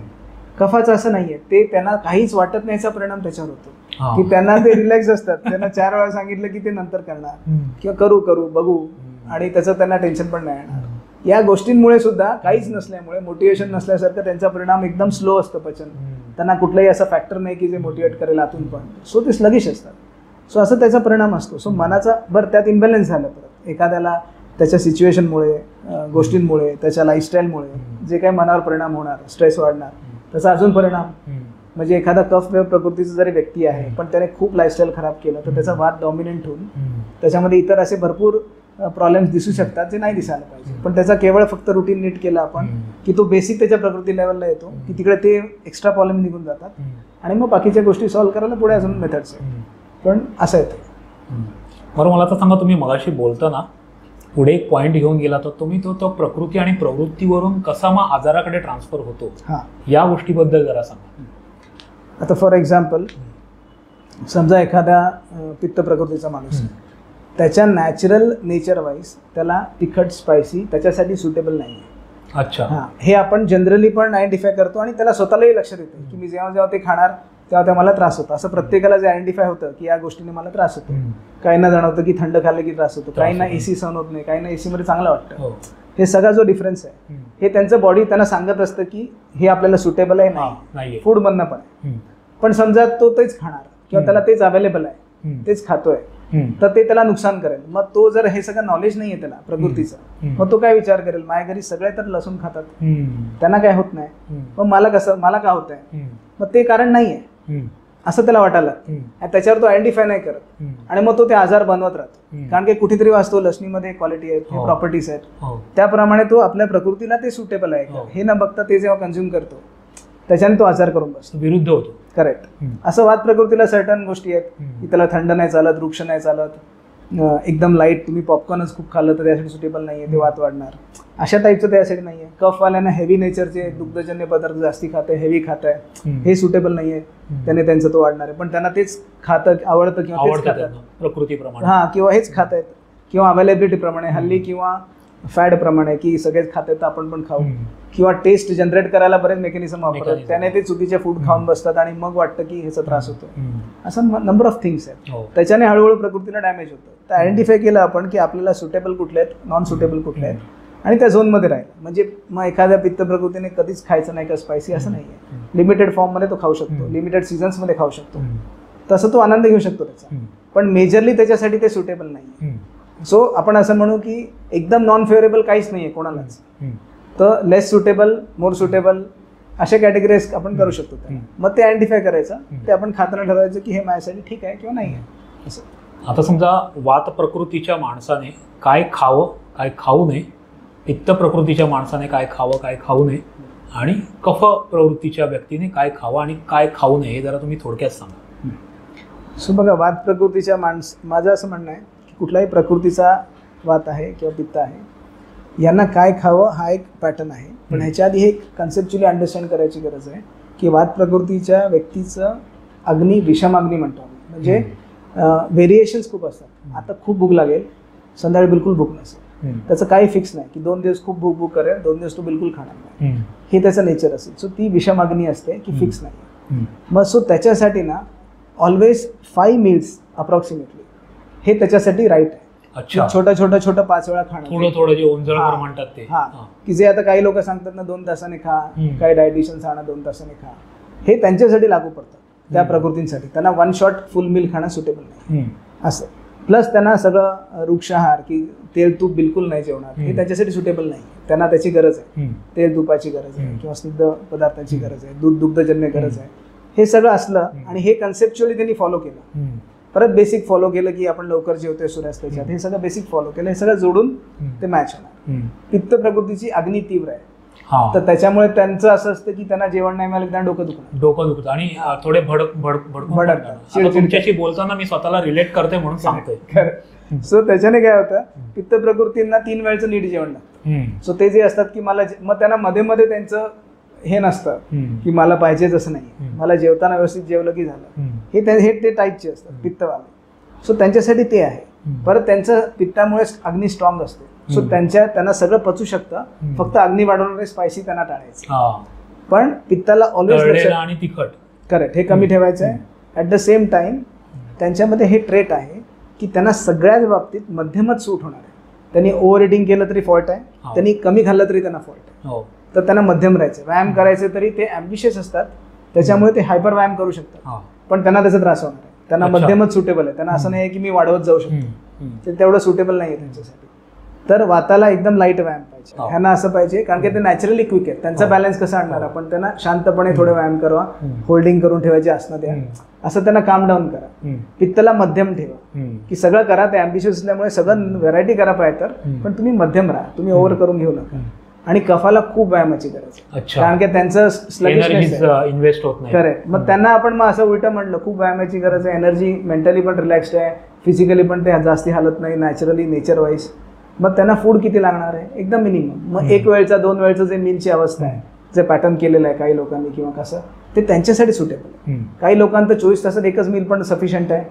कफाचं असं नाहीये, ते त्यांना काहीच वाटत नाही, याचा परिणाम त्याच्यावर होतो की त्यांना ते रिलॅक्स असतात. त्यांना 4 वेळा सांगितलं की ते नंतर करणार किंवा करू बघू, आणि त्याचं त्यांना टेन्शन पण नाही येणार. या गोष्टींमुळे सुद्धा काहीच नसल्यामुळे, मोटिवेशन नसल्यासारखं त्यांचा परिणाम एकदम स्लो असतं पचन. त्यांना कुठलाही असा फॅक्टर नाही की जे मोटिवेट करेल आतून पण, सो ते स्लगिश असतात. सो असं त्याचा परिणाम असतो. सो मनाचा त्यात इम्बॅलन्स झालं परत एखाद्याला त्याच्या सिच्युएशनमुळे, गोष्टींमुळे, त्याच्या लाईफस्टाईलमुळे जे काही मनावर परिणाम होणार, स्ट्रेस वाढणार, त्याचा अजून परिणाम म्हणजे एखादा कफ प्रकृतीचा जरी व्यक्ती आहे पण त्याने खूप लाईफस्टाईल खराब केलं तर त्याचा वात डॉमिनंट होऊन त्याच्यामध्ये इतर असे भरपूर प्रॉब्लेम्स दिसू शकतात जे नाही दिसायला पाहिजे. पण त्याचा केवळ फक्त रुटीन नीट केला आपण की तो बेसिक त्याच्या प्रकृती लेवलला येतो की तिकडे ते एक्स्ट्रा प्रॉब्लेम निघून जातात आणि मग बाकीच्या गोष्टी सॉल्व्ह करायला पुढे अजून मेथड्स आहेत. पण असं येतं. बरं, मला तर सांगा, तुम्ही मगाशी बोलताना पुढे एक पॉईंट घेऊन गेला तर तुम्ही तो प्रकृती आणि प्रवृत्तीवरून कसा मग आजाराकडे ट्रान्सफर होतो, या गोष्टीबद्दल जरा सांगा. आता फॉर एक्झाम्पल समजा एखाद्या पित्त प्रकृतीचा माणूस आहे, त्याच्या नॅचरल नेचर वाईज त्याला तिखट स्पायसी त्याच्यासाठी सुटेबल नाही आहे. अच्छा, हे आपण जनरली पण आयडेंटिफाय करतो आणि त्याला स्वतःलाही लक्षात येतं की मी जेव्हा जेव्हा ते खाणार तेव्हा त्या मला त्रास होतो. असं प्रत्येकाला जे आयडेंटिफाय होतं की या गोष्टीने मला त्रास होतो. काहींना जाणवतं की थंड खाल्लं की त्रास होतो, काहींना एसी सहन होत नाही, काहींना एसी मध्ये चांगलं वाटतं. हे सगळा जो डिफरन्स आहे हे त्यांचं बॉडी त्यांना सांगत असतं की हे आपल्याला सुटेबल आहे नाही, फूड मधनं पण. पण समजा तो तेच खाणार किंवा त्याला तेच अवेलेबल आहे, तेच खातोय, तर ते त्याला नुकसान करेल. मग तो जर हे सगळं नॉलेज नाहीये त्याला प्रकृतीचं, मग तो काय विचार करेल, माझ्या घरी सगळे तर लसूण खातात, त्यांना काय होत नाही, मग मला कसं, मला का होत आहे, मग ते कारण नाहीये असं त्याला वाटायला. त्याच्यावर तो आयडेंटिफाय नाही करत आणि मग तो ते आजार बनवत राहतो. कारण की कुठेतरी वाचतो लसणीमध्ये क्वालिटी आहेत, प्रॉपर्टीज आहेत, त्याप्रमाणे तो आपल्या प्रकृतीला ते सुटेबल आहे हे न बघता ते जेव्हा कन्झ्युम करतो त्याच्याने तो आजार करून बसतो, विरुद्ध होतो. करेक्ट. असं वात प्रकृतीला सर्टन गोष्टी आहेत की त्याला थंड नाही चालत, वृक्ष नाही चालत, एकदम लाईट तुम्ही पॉपकॉर्नच खूप खाल्लं तर त्यासाठी सुटेबल नाहीये, ते वात वाढणार, अशा टाईपचं त्यासाठी नाहीये. कफवाल्यांना हेवी नेचरचे दुग्धजन्य पदार्थ जास्ती खात आहे, हेवी खात आहे, हे सुटेबल नाहीये, त्याने त्यांचं तो वाढणार आहे. पण त्यांना तेच खातं आवडतं किंवा तेच खातात प्रकृतीप्रमाणे, किंवा हेच खात आहेत किंवा अवेलेबिलिटी प्रमाणे हल्ली किंवा फॅड प्रमाणे की सगळेच खात आहेत आपण पण खाऊ, किंवा टेस्ट जनरेट करायला बरेच मेकॅनिझम वापरतात, त्याने ते चुकीचे फूड खाऊन बसतात आणि मग वाटतं की ह्याचा त्रास होतो. असं नंबर ऑफ थिंग्स आहेत. त्याच्याने हळूहळू प्रकृतीला डॅमेज होतं. तर आयडेंटिफाय केलं आपण की आपल्याला सुटेबल कुठले आहेत, नॉन सुटेबल कुठले आहेत, आणि त्या झोनमध्ये राहील. म्हणजे मग एखाद्या पित्त प्रकृतीने कधीच खायचं नाही का स्पायसी असं नाहीये, लिमिटेड फॉर्ममध्ये तो खाऊ शकतो, लिमिटेड सीझन्समध्ये खाऊ शकतो, तसं तो आनंद घेऊ शकतो त्याचा. पण मेजरली त्याच्यासाठी ते सुटेबल नाही. सो आपण असं म्हणू की एकदम नॉन फेवरेबल काहीच नाहीये कोणालाच, तर लेस सुटेबल, मोर सुटेबल अशा कॅटेगरीज आपण करू शकतो. मग ते आयडेंटिफाय करायचं, ते आपण खाताना ठरवायचं की हे माझ्यासाठी ठीक आहे किंवा नाही आहे असं. आता समजा वात प्रकृतीच्या माणसाने काय खावं काय खाऊ नये, पित्त प्रकृतीच्या माणसाने काय खावं काय खाऊ नये, आणि कफ प्रवृत्तीच्या व्यक्तीने काय खावं आणि काय खाऊ नये हे जरा तुम्ही थोडक्यात सांगा. सो बघा, वात प्रकृतीच्या माझं असं म्हणणं आहे की कुठलाही प्रकृतीचा वात आहे किंवा पित्त आहे, यांना काय खावं हा एक पॅटर्न आहे. पण ह्याच्या आधी हे कन्सेप्च्युअली अंडरस्टँड करायची गरज आहे की वात प्रकृतीच्या व्यक्तीचं अग्नी विषमाग्नी म्हणतो आम्ही. म्हणजे व्हेरिएशन्स खूप असतात. आता खूप भूक लागेल, संध्याकाळी बिलकुल भूक नसेल, त्याचं काही फिक्स नाही की 2 दिवस खूप भूक करेल, 2 दिवस तो बिलकुल खाणार नाही, हे त्याचं नेचर असेल. सो ती विषमाग्नी असते की फिक्स नाही. मग सो त्याच्यासाठी ना ऑलवेज 5 meals अप्रॉक्सिमेटली हे त्याच्यासाठी राईट आहे. छोटं 5 वेळा खाणं, थोडं जे ओंजळकर म्हणतात ते, की जे आता काही लोक सांगतात ना 2 तासाने खा, काही डायटिशियन सांगणार 2 तासाने खा, हे त्यांच्यासाठी लागू पडतात त्या प्रकृतींसाठी. त्यांना 1 shot फुल मील खाणं सुटेबल नाही असं. प्लस त्यांना सगळं वृक्षाहार की तेल तूप बिलकुल नाही जेवणार, हे त्याच्यासाठी सुटेबल नाही. त्यांना त्याची गरज आहे, तेल तुपाची गरज आहे किंवा स्निग्ध पदार्थांची गरज आहे, दुग्धजन्य गरज आहे. हे सगळं असलं आणि हे कन्सेप्च्युअली त्यांनी फॉलो केलं, परत बेसिक फॉलो केलं की आपण लवकर जेवतोय सूर्यास्ताच्या, हे सगळं बेसिक फॉलो केलं, हे सगळं जोडून ते मॅच होणार. पित्त प्रकृतीची अग्नी तीव्र आहे, तर त्याच्यामुळे त्यांचं असं असतं की त्यांना जेवण नाही मिळालं त्यांना डोकं दुखतं आणि थोडे भडकतात. तुमच्याशी बोलताना मी स्वतःला रिलेट करते म्हणून सांगतोय. सो त्याच्याने काय होतं, पित्त प्रकृतींना 3 वेळचं नीट जेवण लागतं. सो ते जे असतात की मग त्यांना मध्ये मध्ये त्यांचं हे नसतं की मला पाहिजेच असं नाही, मला जेवताना व्यवस्थित जेवलं की झालं, हे ते टाईपचे असतात पित्तवाले. सो त्यांच्यासाठी ते आहे. परत त्यांचं पित्तामुळे अग्नी स्ट्रॉंग असते, सो त्यांना सगळं पचू शकतं, फक्त अग्नी वाढवणारे स्पायसी त्यांना टाळायचं. पण पित्ताला ऑलवेज आणि तिखट, करेक्ट, हे कमी ठेवायचं आहे. ॲट द सेम टाइम त्यांच्यामध्ये हे ट्रेट आहे की त्यांना सगळ्याच बाबतीत मध्यमच सूट होणार आहे. त्यांनी ओव्हर इटिंग केलं तरी फॉल्ट आहे, त्यांनी कमी खाल्लं तरी त्यांना फॉल्ट आहे. तर त्यांना मध्यम राहायचं. व्यायाम करायचे तरी ते ॲम्बिशियस असतात, त्याच्यामुळे ते हायपर व्यायाम करू शकतात, पण त्यांना त्याचा त्रास होणार आहे. त्यांना मध्यमच सुटेबल आहे. त्यांना असं नाही की मी वाढवत जाऊ शकतो, ते तेवढं सुटेबल नाही आहे त्यांच्यासाठी. तर वाताला एकदम लाईट व्यायाम पाहिजे, ह्यांना असं पाहिजे, कारण की ते नॅचरली क्विक आहेत. त्यांचा बॅलन्स कसा आणणार आपण, त्यांना शांतपणे थोडे व्यायाम करा, होल्डिंग करून ठेवायची आसनं द्या, असं त्यांना काम डाऊन करा. पित्तला मध्यम ठेवा की सगळं करा, ते ॲम्बिशियस असल्यामुळे सगळं व्हरायटी करा पाहिजे, तर पण तुम्ही मध्यम राहा, तुम्ही ओव्हर करून घेऊ नका. आणि कफाला खूप व्यायामाची गरज आहे, कारण की त्यांचं स्लगिशनेस इन्व्हेस्ट होत नाही. करेक्ट. मग त्यांना आपण मग असं उलटं म्हटलं खूप व्यायामाची गरज आहे, एनर्जी मेंटली पण रिलॅक्स्ड आहे, फिजिकली पण ते जास्ती हालत नाही नॅचरली नेचर वाईज. मग त्यांना फूड किती लागणार आहे, एकदम मिनिमम. मग 1 वेळचा 2 वेळचं जे मीलची अवस्था आहे, जे पॅटर्न केलेलं आहे काही लोकांनी किंवा कसं, ते त्यांच्यासाठी सुटेबल आहे. काही लोकांचं 24 तासात 1च मील पण सफिशियंट आहे,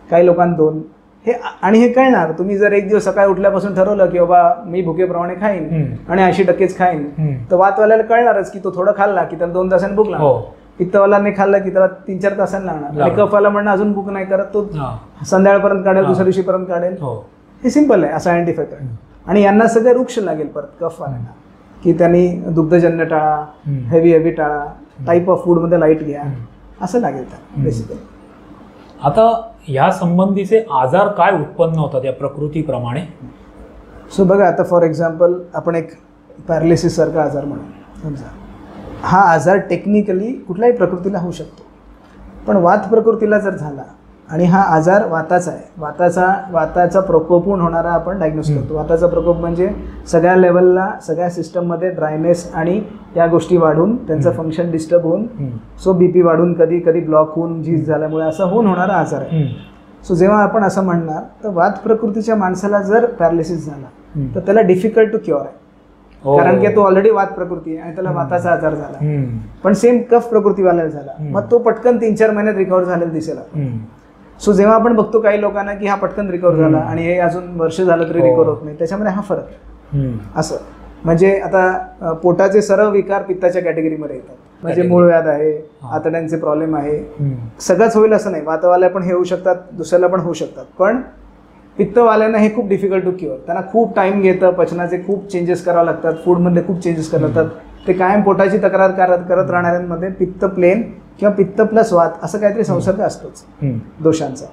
काही लोकांना 2. हे आणि हे कळणार तुम्ही जर एक दिवस सकाळी उठल्यापासून ठरवलं की बाबा मी भुकेप्रमाणे खाईन आणि 80%च खाईन, तर वातवाल्याला कळणारच की तो थोडं खाल्ला की त्याला 2 तासांनी भूक लागणार. पित्तवालाने खाल्लं की त्याला 3-4 तासांनी लागणार आणि कफवाला म्हणणं अजून भूक नाही करत, तो हा. संध्याकाळपर्यंत काढेल, दुसऱ्या दिवशीपर्यंत काढेल. हो. हे सिंपल आहे, सायंटिफिक आहे. आणि यांना सगळं वृक्ष लागेल परत कफवाल्यांना, की त्यांनी दुग्धजन्य टाळा, हेवी टाळा, टाईप ऑफ फूडमध्ये लाईट घ्या, असं लागेल त्या बेसिकली. आता या संबंधीचे आजार काय उत्पन्न होतात या प्रकृतीप्रमाणे? सो बघा, आता फॉर एक्झाम्पल आपण एक पॅरालिसिस सारखा आजार म्हणू समजा. हा आजार टेक्निकली कुठल्याही प्रकृतीला होऊ शकतो, पण वात प्रकृतीला जर झाला आणि हा आजार वाताचा आहे, वाताचा प्रकोप होणारा आपण डायग्नोस करतो. वाताचा प्रकोप म्हणजे सगळ्या लेवलला, सगळ्या सिस्टममध्ये ड्रायनेस आणि या गोष्टी वाढून त्यांचं फंक्शन डिस्टर्ब होऊन, सो बीपी वाढून, कधी कधी ब्लॉक होऊन, झीज झाल्यामुळे असं होऊन होणारा आजार आहे. सो जेव्हा आपण असं म्हणणार तर वात प्रकृतीच्या माणसाला जर पॅरालिसिस झाला तर त्याला डिफिकल्ट टू क्युअर आहे, कारण की तो ऑलरेडी वात प्रकृती आहे आणि त्याला वाताचा आजार झाला. पण सेम कफ प्रकृतीवाल्याला झाला, मग तो पटकन 3-4 महिन्यात रिकव्हर झालेला दिसेल. सो जेव्हा आपण बघतो काही लोकांना की हा पटकन रिकव्हर झाला आणि हे अजून वर्ष झालं तरी रिकव्हर होत नाही, त्याच्यामध्ये हा फरक आहे. असं म्हणजे आता पोटाचे सर्व विकार पित्ताच्या कॅटेगरीमध्ये येतात, म्हणजे मूळव्याध आहे, आतड्यांचे प्रॉब्लेम आहे, सगळंच होईल असं नाही. वातवाल्या पण हे होऊ शकतात, दुसऱ्याला पण होऊ शकतात, पण पित्तवाल्यांना हे खूप डिफिकल्ट टू क्युअर. त्यांना खूप टाइम घेतं, पचनाचे खूप चेंजेस करावे लागतात, फूडमधले खूप चेंजेस करावे लागतात. ते कायम पोटाची तक्रार करत राहणाऱ्यांमध्ये पित्त प्लेन किंवा पित्त प्लस वात असं काहीतरी संसर्ग असतोच दोषांचा.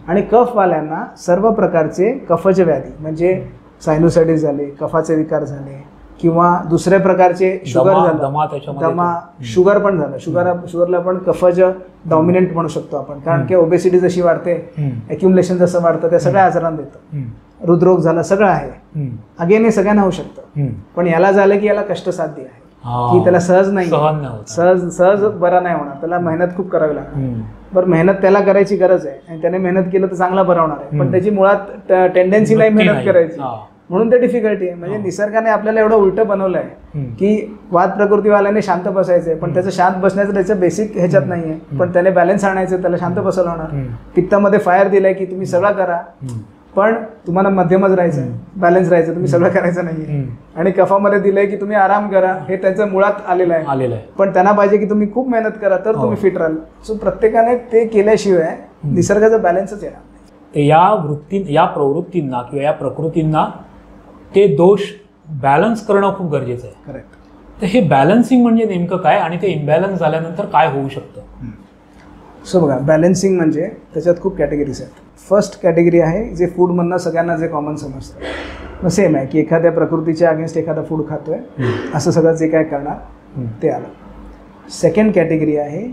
आणि कफवाल्यांना सर्व प्रकारचे कफज व्याधी म्हणजे सायनोसायटिस झाले, कफाचे विकार झाले, किंवा दुसऱ्या प्रकारचे शुगर झालं, दमा, शुगर पण झालं. शुगरला पण कफज डॉमिनंट म्हणू शकतो आपण, कारण की ओबेसिटी जशी वाढते, अक्युमुलेशन जसं वाढतं, त्या सगळ्या आजारांना देतं. हृदरोग झाला, सगळं आहे. अगेन हे सगळ्यांना होऊ शकतं, पण याला झालं की याला कष्टसाध्य आहे, की त्याला सहज नाही, सहज बरा नाही होणार, त्याला मेहनत खूप करावी लागणार. बरं, मेहनत त्याला करायची गरज आहे आणि त्याने मेहनत केलं तर चांगला बरा होणार आहे, पण त्याची मुळात टेंडन्सी नाही मेहनत करायची, म्हणून ते डिफिकल्टी आहे. म्हणजे निसर्गाने आपल्याला एवढं उलटं बनवलंय की वात प्रकृतीवाल्याने शांत बसायचंय, पण त्याचं शांत बसण्याचं त्याचं बेसिक ह्याच्यात नाहीये, पण त्याने बॅलन्स आणायचं, त्याला शांत बसवलं होणार. पित्तामध्ये फायर दिलाय की तुम्ही सगळं करा, पण तुम्हाला मध्यमच राहायचं, बॅलन्स राहायचं, तुम्ही सगळं करायचं नाहीये. आणि कफामध्ये दिलंय की तुम्ही आराम करा, हे त्यांच्या मुळात आलेलं आहे, पण त्यांना पाहिजे की तुम्ही खूप मेहनत करा तर तुम्ही फिट राहाल. सो प्रत्येकाने ते केल्याशिवाय निसर्गाचा बॅलन्सच येणार नाही. या प्रवृत्तींना किंवा या प्रकृतींना ते दोष बॅलन्स करणं खूप गरजेचं आहे. करेक्ट. तर हे बॅलन्सिंग म्हणजे नेमकं काय आणि ते इम्बॅलन्स झाल्यानंतर काय होऊ शकतं? सो बघा, बॅलन्सिंग म्हणजे त्याच्यात खूप कॅटेगरीज आहेत. फर्स्ट कॅटेगरी आहे जे फूडमधनं सगळ्यांना जे कॉमन समजतं, मग सेम आहे की एखाद्या प्रकृतीच्या अगेन्स्ट एखादा फूड खातोय असं सगळं जे काय करणार ते आलं. सेकंड कॅटेगरी आहे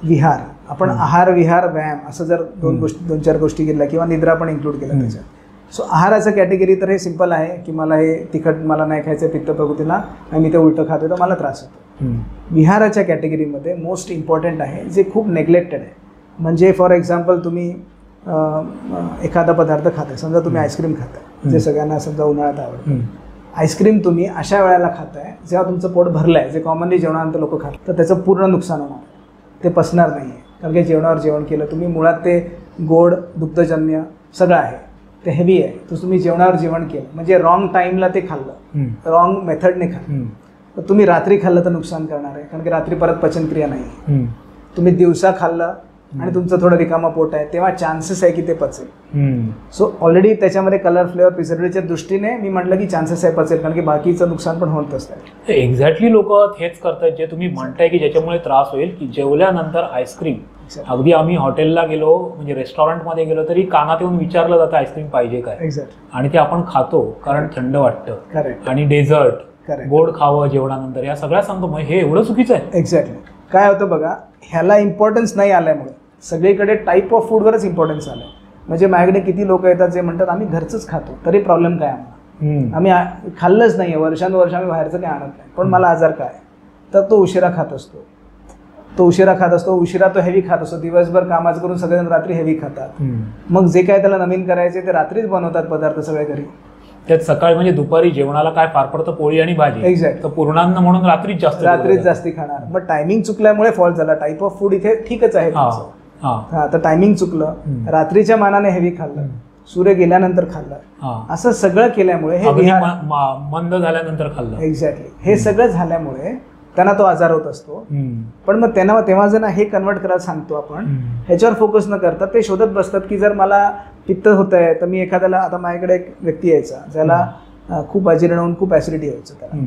विहार. आपण आहार, विहार, व्यायाम असं जर 2-4 गोष्टी केल्या किंवा निद्रा पण इन्क्लूड केलं त्याच्यात. सो आहाराचं कॅटेगरी तर हे सिंपल आहे की मला हे तिखट मला नाही खायचं पित्त प्रकृतीला आणि मी ते उलटं खातोय तर मला त्रास होतो. विहाराच्या कॅटेगरीमध्ये मोस्ट इम्पॉर्टंट आहे जे खूप नेग्लेक्टेड आहे. म्हणजे फॉर एक्झाम्पल तुम्ही एखादा पदार्थ खाताय, समजा तुम्ही आईस्क्रीम खाताय, जे सगळ्यांना समजा उन्हाळ्यात आवडतं. आईस्क्रीम तुम्ही अशा वेळेला खाताय जेव्हा तुमचं पोट भरलं आहे, जे कॉमनली जेवणानंतर लोक खातात, तर त्याचं पूर्ण नुकसान होणार, ते पचणार नाही आहे. कारण की जेवणावर जेवण केलं तुम्ही, मुळात ते गोड दुग्धजन्य सगळं आहे, ते हेवी आहे. तर तुम्ही जेवणावर जेवण केलं म्हणजे रॉंग टाईमला ते खाल्लं, रॉंग मेथडने खाल्लं, तर तुम्ही रात्री खाल्लं तर नुकसान करणार आहे, कारण की रात्री परत पचनक्रिया नाही. तुम्ही दिवसा खाल्लं आणि तुमचं थोडं रिकामा पोट आहे तेव्हा चान्सेस आहे की ते पचेल. सो ऑलरेडी त्याच्यामध्ये कलर, फ्लेवर, प्रिझर्वेटिव्हच्या दृष्टीने मी म्हटलं की चान्सेस आहे पचेल, कारण की बाकीचं नुकसान पण होत असतं. एक्झॅक्टली लोक हेच करतात जे तुम्ही म्हणताय की ज्याच्यामुळे त्रास होईल, की जेवल्यानंतर आईस्क्रीम. अगदी आम्ही हॉटेलला गेलो म्हणजे रेस्टॉरंटमध्ये गेलो तरी कानात येऊन विचारलं जातं आईस्क्रीम पाहिजे काय, आणि ते आपण खातो कारण थंड वाटतं. आणि डेझर्ट, गोड खावं जेवणानंतर, या सगळ्या सांगतो. हे एवढं चुकीचं आहे. एक्झॅक्टली. काय होतं बघा, ह्याला इम्पॉर्टन्स नाही आल्यामुळे सगळीकडे टाईप ऑफ फूडवरच इम्पॉर्टन्स आलं. म्हणजे माझ्याकडे किती लोक येतात जे म्हणतात आम्ही घरचंच खातो, तरी प्रॉब्लेम काय आम्हाला, आम्ही खाल्लंच नाही, वर्षानुवर्ष आम्ही बाहेरचं काही आणत नाही, पण मला आजार काय, तर तो उशिरा खात असतो. उशिरा तो हेवी खात असतो. दिवसभर कामाचं करून सगळेजण रात्री हेवी खातात. मग जे काय त्याला नवीन करायचे ते रात्रीच बनवतात पदार्थ सगळे घरी. त्यात सकाळी म्हणजे दुपारी जेवणाला काय फार पडतं, पोळी आणि भाजी. एक्झॅक्ट. तर पूर्णान्न म्हणून रात्रीच जास्ती खाणार. मग टायमिंग चुकल्यामुळे फॉल्ट झाला. टाईप ऑफ फूड इथे ठीकच आहे, तर टायमिंग चुकलं, रात्रीच्या मानाने हेवी खाल्लं, सूर्य गेल्यानंतर खाल्लं, असं सगळं केल्यामुळे हे मंद झाल्यानंतर खाल्लं. एक्झॅक्टली. हे सगळं झाल्यामुळे त्यांना तो आजार होत असतो. पण मग त्यांना तेव्हा जर हे कन्वर्ट करायला सांगतो आपण, ह्याच्यावर फोकस न करता ते शोधत बसतात की जर मला पित्त होत आहे तर मी एखाद्याला, आता माझ्याकडे एक व्यक्ती यायचा ज्याला खूप अजीर्ण होऊन खूप ॲसिडिटी व्हायचं त्याला,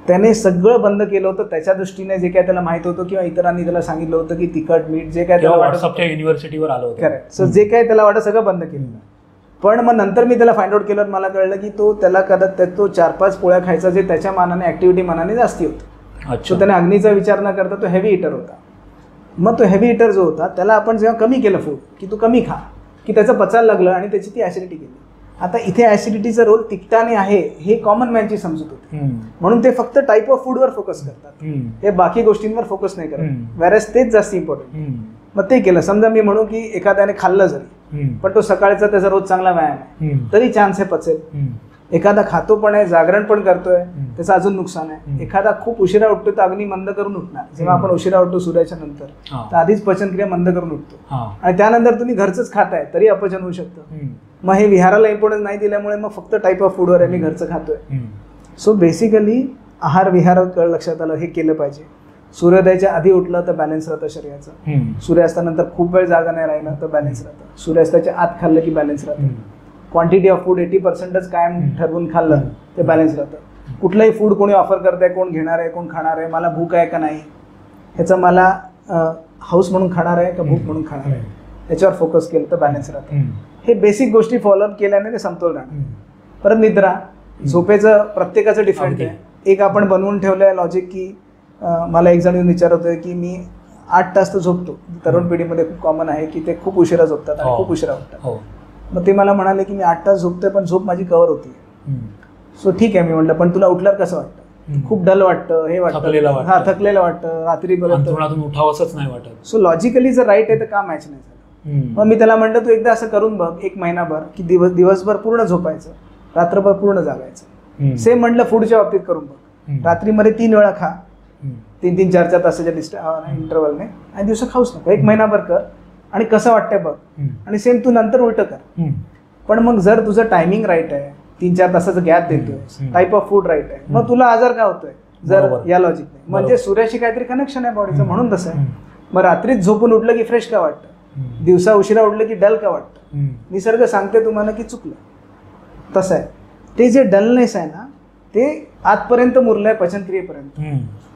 त्याने सगळं बंद केलं होतं त्याच्या दृष्टीने, जे काय त्याला माहित होतं किंवा इतरांनी त्याला सांगितलं होतं की तिखट मीठ जे काय त्याला व्हॉट्सअपच्या युनिव्हर्सिटीवर आलं होतं. करेक्ट. सो जे काय त्याला वाटत सगळं बंद केलं. पण मग नंतर मी त्याला फाइंड आउट केलं, मला कळलं की त्याला कदाचित तो 4-5 पोळ्या खायचा जे त्याच्या मानाने ऍक्टिव्हिटी मानाने जास्ती होतं. सो त्याने अग्नीचा विचार न करता तो हेवी इटर होता. मग तो हेवी इटर जो होता त्याला आपण जेव्हा कमी केलं फूड की तू कमी खा, की त्याचं पचायला लागलं आणि त्याची ती ऍसिडिटी गेली. आता इथे ऍसिडिटीचा रोल तिखटाने आहे हे कॉमन मॅनची समजूत होती, म्हणून ते फक्त टाईप ऑफ फूडवर फोकस करतात, हे बाकी गोष्टींवर फोकस नाही करत. व्हेरएज तेच जास्त इम्पॉर्टंट. मग ते केलं. समजा मी म्हणू की एखाद्याने खाल्लं जरी, पण तो सकाळचा त्याचा रोज चांगला व्यायाम आहे तरी चान्स आहे पचेल. एखादा खातो पण आहे, जागरण पण करतोय, त्याचं अजून नुकसान आहे. एखादा खूप उशिरा उठतो तर अग्नी मंद करून उठणार. जेव्हा आपण उशिरा उठतो सूर्याच्या नंतर तर आधीच पचनक्रिया मंद करून उठतो, आणि त्यानंतर तुम्ही घरचंच खाताय तरी अपचन होऊ शकतं. मग हे विहाराला इम्पॉर्टन्स नाही दिल्यामुळे मग फक्त टाईप ऑफ फूडवर आहे, मी घरचं खातोय. सो बेसिकली आहार विहार लक्षात आलं, हे केलं पाहिजे. सूर्योदयाच्या आधी उठलं तर बॅलन्स राहतं शरीराचं. सूर्यास्तानंतर खूप वेळ जागा नाही राहिलं तर बॅलन्स राहतं. सूर्यास्ताच्या आत खाल्लं की बॅलन्स राहतं. क्वांटिटी ऑफ फूड 80%च कायम ठरवून खाल्लं ते बॅलन्स राहतं. कुठलंही फूड कोणी ऑफर करत आहे, कोण घेणार आहे, कोण खाणार आहे, मला भूक आहे का नाही, ह्याचं मला हाऊस म्हणून खाणार आहे का भूक म्हणून खाणार आहे, याच्यावर फोकस केलं तर बॅलन्स राहतं. हे बेसिक गोष्टी फॉलोअप केल्याने ते समतोल राहणार. परत निद्रा, झोपेचं प्रत्येकाचं डिफरंट आहे. एक आपण बनवून ठेवलं आहे लॉजिक की मला एक जण येऊन विचारत होते की मी 8 तास तर झोपतो. तरुण पिढीमध्ये खूप कॉमन आहे की ते खूप उशिरा झोपतात आणि खूप उशिरा उठतात. मग ते मला म्हणाले की मी 8 तास झोपतोय पण झोप माझी कव्हर होती. सो ठीक आहे, मी म्हटलं पण तुला उठल्यावर कसं वाटतं? खूप डल वाटतं, हे वाटतं, थकलेलं वाटतं, रात्रीपर्यंत उठावंसच नाही वाटत. सो लॉजिकली जर राईट आहे तर का मॅच नाही झालं? मग मी त्याला म्हटलं तू एकदा असं करून बघ 1 महिनाभर की दिवसभर पूर्ण झोपायचं, रात्रभर पूर्ण जागायचं. सेम म्हटलं फूडच्या बाबतीत करून बघ. रात्रीमध्ये 3 वेळा खा, 3-3, 4-4 तासाच्या इंटरव्हलने, आणि दिवसा खाऊच नको. 1 महिनाभर कर आणि कसं वाटतंय बघ, आणि सेम तू नंतर उलट कर. पण मग जर तुझं टायमिंग राईट आहे, 3-4 तासाचं गॅप देतोय, टाईप ऑफ फूड राईट आहे, मग तुला आजार का होतोय जर या लॉजिकने? म्हणजे सूर्याशी काहीतरी कनेक्शन आहे बॉडीचं, म्हणून तसं आहे. मग रात्रीच झोपून उठलं की फ्रेश का वाटतं, दिवसा उशिरा उठलं की डल का वाटतं? निसर्ग सांगते तुम्हाला की चुकलं. तसं आहे. ते जे डलनेस आहे ना ते आतपर्यंत मुरलंय पचनक्रियेपर्यंत,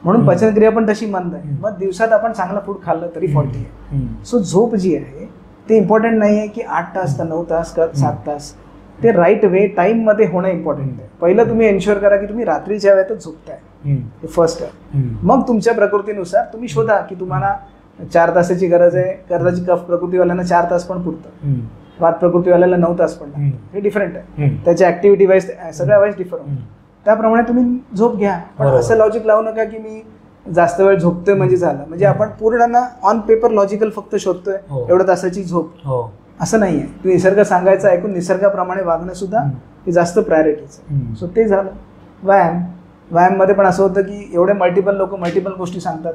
म्हणून पचनक्रिया पण तशी मंद आहे. मग दिवसात आपण चांगलं फूड खाल्लं तरी फॉल्टी आहे. सो झोप जी आहे ते इम्पॉर्टंट नाही आहे की 8 तास का 9 तास का 7 तास, ते राईट वे टाईममध्ये होणं इम्पॉर्टंट आहे. पहिलं तुम्ही एन्श्युअर करा की तुम्ही रात्रीच्या वेळेतच झोपताय, हे फर्स्ट आहे. मग तुमच्या प्रकृतीनुसार तुम्ही शोधा की तुम्हाला 4 तासाची गरज आहे. कदाचित कफ प्रकृतीवाल्यांना 4 तास पण पुरतं, वात प्रकृतीवाल्याला 9 तास पण लागतं. हे डिफरंट आहे, त्याच्या ऍक्टिव्हिटी वाईज सगळ्या वाईज डिफरंट. त्याप्रमाणे तुम्ही झोप घ्या, पण असं लॉजिक लावू नका की मी जास्त वेळ झोपतोय म्हणजे झालं. म्हणजे आपण पूर्ण ना ऑन पेपर लॉजिकल फक्त शोधतोय एवढ्या तासाची झोप, असं नाहीये. निसर्ग सांगायचं ऐकून निसर्गाप्रमाणे वागणं सुद्धा हे जास्त प्रायोरिटीचं. सो ते झालं. व्यायाम मध्ये पण असं होतं की एवढे मल्टिपल लोक मल्टिपल गोष्टी सांगतात.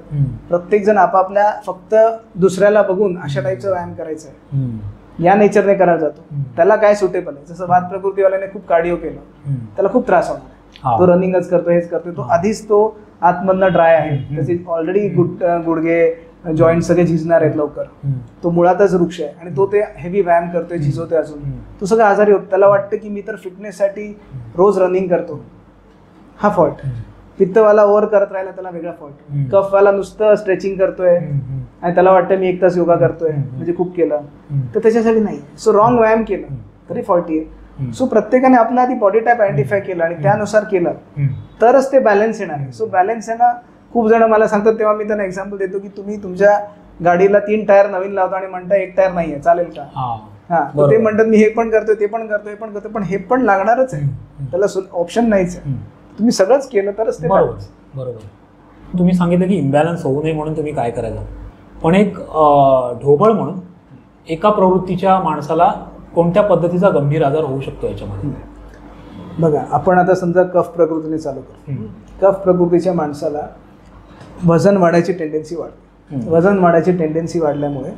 प्रत्येक जण आपापल्या फक्त दुसऱ्याला बघून अशा टाईपचा व्यायाम करायचा आहे, या नेचरने करायला जातो. त्याला काय सुटेबल आहे, जसं वात प्रकृतीवाल्याने खूप कार्डिओ केलं त्याला खूप त्रास होणार, तो रनिंगच करतो, हेच करतोय, तो आधीच तो आतमधनं ड्राय आहे, त्याचे ऑलरेडी गुडघे जॉईंट सगळे झिजणार आहेत लवकर, तो मुळातच वृक्ष आहे, आणि तो ते हेवी व्यायाम करतोय, झिजवतोय अजून, तो सगळं आजारी होतो. त्याला वाटतं की मी तर फिटनेससाठी रोज रनिंग करतो, हा फॉल्ट. पित्तवाला ओव्हर करत राहिला त्याला वेगळा फॉल्ट. कफवाला नुसतं स्ट्रेचिंग करतोय आणि त्याला वाटतं मी 1 तास योगा करतोय म्हणजे खूप केलं, तर त्याच्यासाठी नाही. सो रॉंग व्यायाम केलं तरी फॉल्टी आहे. सो प्रत्येकाने आपला आधी बॉडी टाईप आयडेंटिफाय केलं आणि त्यानुसार केलं तरच ते बॅलन्स येणार आहे. सो बॅलन्स आहे ना, खूप जण मला सांगतात तेव्हा मी त्यांना एक्झाम्पल देतो की तुम्ही तुमच्या गाडीला 3 टायर नवीन लावता आणि म्हणता 1 टायर नाहीये, चालेल का? हा, ते म्हणतात मी हे पण करतोय, ते पण करतोय, हे पण करतोय, पण हे पण लागणारच आहे, त्याला ऑप्शन नाहीच आहे. तुम्ही सगळंच केलं तरच ते. बरोबर. तुम्ही सांगितलं की इम्बॅलन्स होऊ नये म्हणून तुम्ही काय करायचं, पण एक ढोबळ म्हणून एका प्रवृत्तीच्या माणसाला कोणत्या पद्धतीचा गंभीर आजार होऊ शकतो याच्यामध्ये? बघा, आपण आता समजा कफ प्रकृतीने चालू करतो. कफ प्रकृतीच्या माणसाला वजन वाढायची टेंडन्सी वाढते. वजन वाढायची टेंडन्सी वाढल्यामुळे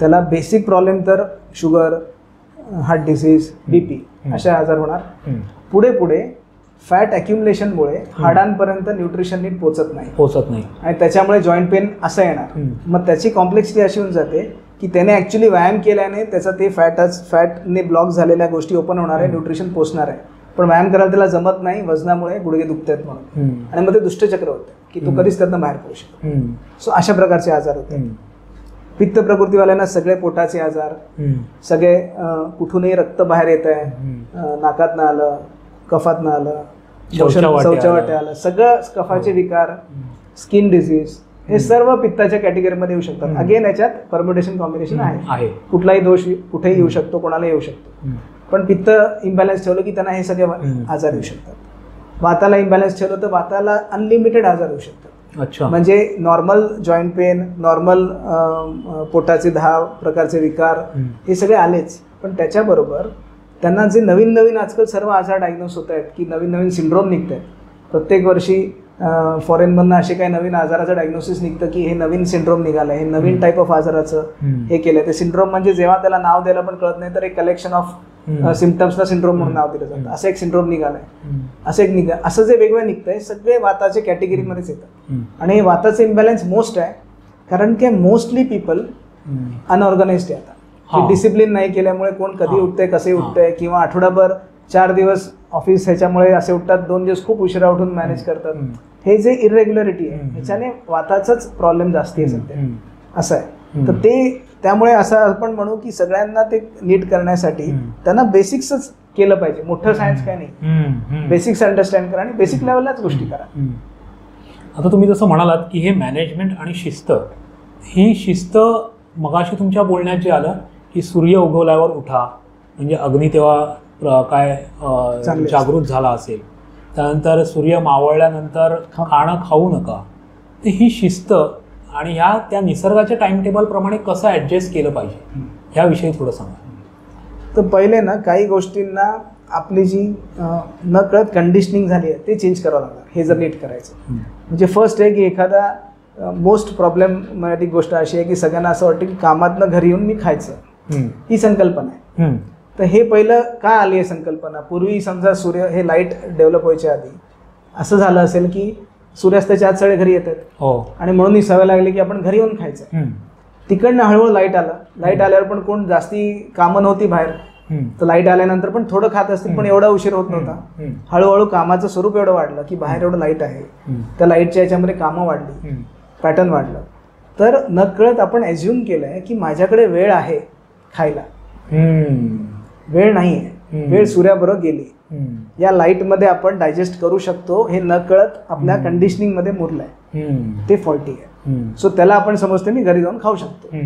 त्याला बेसिक प्रॉब्लेम तर शुगर, हार्ट डिसीज, BP अशा आजार होणार. पुढे पुढे फॅट अॅक्युमुलेशनमुळे हाडांपर्यंत न्यूट्रिशन नीट पोचत नाही आणि त्याच्यामुळे जॉईंट पेन असं येणार. मग त्याची कॉम्प्लेक्सिटी अशी होऊन जाते की त्याने ॲक्च्युली व्यायाम केल्याने त्याचा ते फॅटने ब्लॉक झालेल्या गोष्टी ओपन होणार आहे, न्यूट्रिशन पोचणार आहे, पण व्यायाम करायला त्याला जमत नाही, वजनामुळे गुडघे दुखतात म्हणून, आणि मग ते दुष्टचक्र होतं की तो कधीच त्यातनं बाहेर पडू शकतो. सो अशा प्रकारचे आजार होतात. पित्त प्रकृतीवाल्यांना सगळे पोटाचे आजार, सगळे कुठूनही रक्त बाहेर येत आहे, नाकातनं आलं, कफातनं आलं, शौचवाट्या आलं, सगळं कफाचे विकार, स्किन डिसीज, हे सर्व पित्ताच्या कॅटेगरीमध्ये येऊ शकतात. अगेन याच्यात परम्युटेशन कॉम्बिनेशन आहे, कुठलाही दोष कुठेही येऊ शकतो, कोणाला येऊ शकतो, पण पित्त इम्बॅलन्स ठेवलं की त्यांना हे सगळे आजार येऊ शकतात. वाताला इम्बॅलन्स ठेवलं तर वाताला अनलिमिटेड आजार येऊ शकतात. म्हणजे नॉर्मल जॉईंट पेन, नॉर्मल पोटाचे 10 प्रकारचे विकार, हे सगळे आलेच, पण त्याच्याबरोबर त्यांना जे नवीन नवीन आजकाल सर्व आजार डायग्नोस होत आहेत की नवीन नवीन सिंड्रोम निघत आहेत. प्रत्येक वर्षी फॉरेनमधनं असे काही नवीन आजाराचं डायग्नोसिस निघतं की हे नवीन सिंड्रोम निघालं, हे नवीन टाईप ऑफ आजाराचं हे केलं. ते सिंड्रोम म्हणजे जेव्हा त्याला नाव द्यायला पण कळत नाही तर एक कलेक्शन ऑफ सिम्पटम्सला सिंड्रोम म्हणून नाव दिलं जातं. असं एक सिंड्रोम निघालाय, असं जे वेगवेगळं निघतंय सगळे वाताच्या कॅटेगरीमध्येच येतात. आणि वाताचे इम्बॅलन्स मोस्ट आहे कारण की मोस्टली पीपल अनऑर्गनाइज्ड आहे. आता डिसिप्लिन नाही केल्यामुळे कोण कधी उठतंय, कसे उठतंय, किंवा आठवडाभर 4 दिवस ऑफिस ह्याच्यामुळे असे उठतात, 2 दिवस खूप उशिरा उठून मॅनेज करतात. हे जे इरेग्युलरिटी आहे ह्याच्याने वाताचाच प्रॉब्लेम जास्ती आहे सध्या, असं आहे. तर ते त्यामुळे असं आपण म्हणू की सगळ्यांना ते नीट करण्यासाठी त्यांना बेसिक्सच केलं पाहिजे. मोठं सायन्स काय नाही, बेसिक्स अंडरस्टँड करा आणि बेसिक लेवललाच गोष्टी करा. आता तुम्ही जसं म्हणालात की हे मॅनेजमेंट आणि शिस्त, ही शिस्त मगाशी तुमच्या बोलण्यात जे आलं की सूर्य उगवल्यावर उठा, म्हणजे अग्नी तेव्हा काय जागृत झाला असेल, त्यानंतर सूर्य मावळल्यानंतर खाणं खाऊ नका, तर ही शिस्त आणि ह्या त्या निसर्गाच्या टाइम टेबलप्रमाणे कसं ॲडजस्ट केलं पाहिजे ह्याविषयी थोडं सांगा. तर पहिले ना काही गोष्टींना आपली जी न कळत कंडिशनिंग झाली आहे ते चेंज करावं लागणार, हे जर नीट करायचं. म्हणजे फर्स्ट आहे की एखादा मोस्ट प्रॉब्लेमॅटिक गोष्ट अशी आहे की सगळ्यांना असं वाटतं की कामातनं घरी येऊन मी खायचं, ही संकल्पना आहे. तर हे पहिलं का आली आहे संकल्पना? पूर्वी समजा सूर्य हे लाईट डेव्हलप व्हायच्या आधी असं झालं असेल की सूर्यास्ताच्या आत सगळे घरी येतात आणि म्हणून ही सवय लागली की आपण घरी येऊन खायचं. तिकडनं हळूहळू लाईट आला, लाईट आल्यावर पण कोण जास्ती कामं नव्हती बाहेर, तर लाईट आल्यानंतर पण थोडं खात असतील पण एवढा उशीर होत नव्हता. हळूहळू कामाचं स्वरूप एवढं वाढलं की बाहेर एवढं लाईट आहे, त्या लाईटच्या याच्यामध्ये कामं वाढली, पॅटर्न वाढलं. तर नकळत आपण ॲज्युम केलंय की माझ्याकडे वेळ आहे खायला, वेळ नाही आहे, वेळ सूर्याबरोबर गेली. या लाईटमध्ये आपण डायजेस्ट करू शकतो हे नकळत आपल्या कंडिशनिंगमध्ये मुरलंय, ते फॉल्टी आहे. सो त्याला आपण समजतो मी घरी जाऊन खाऊ शकतो.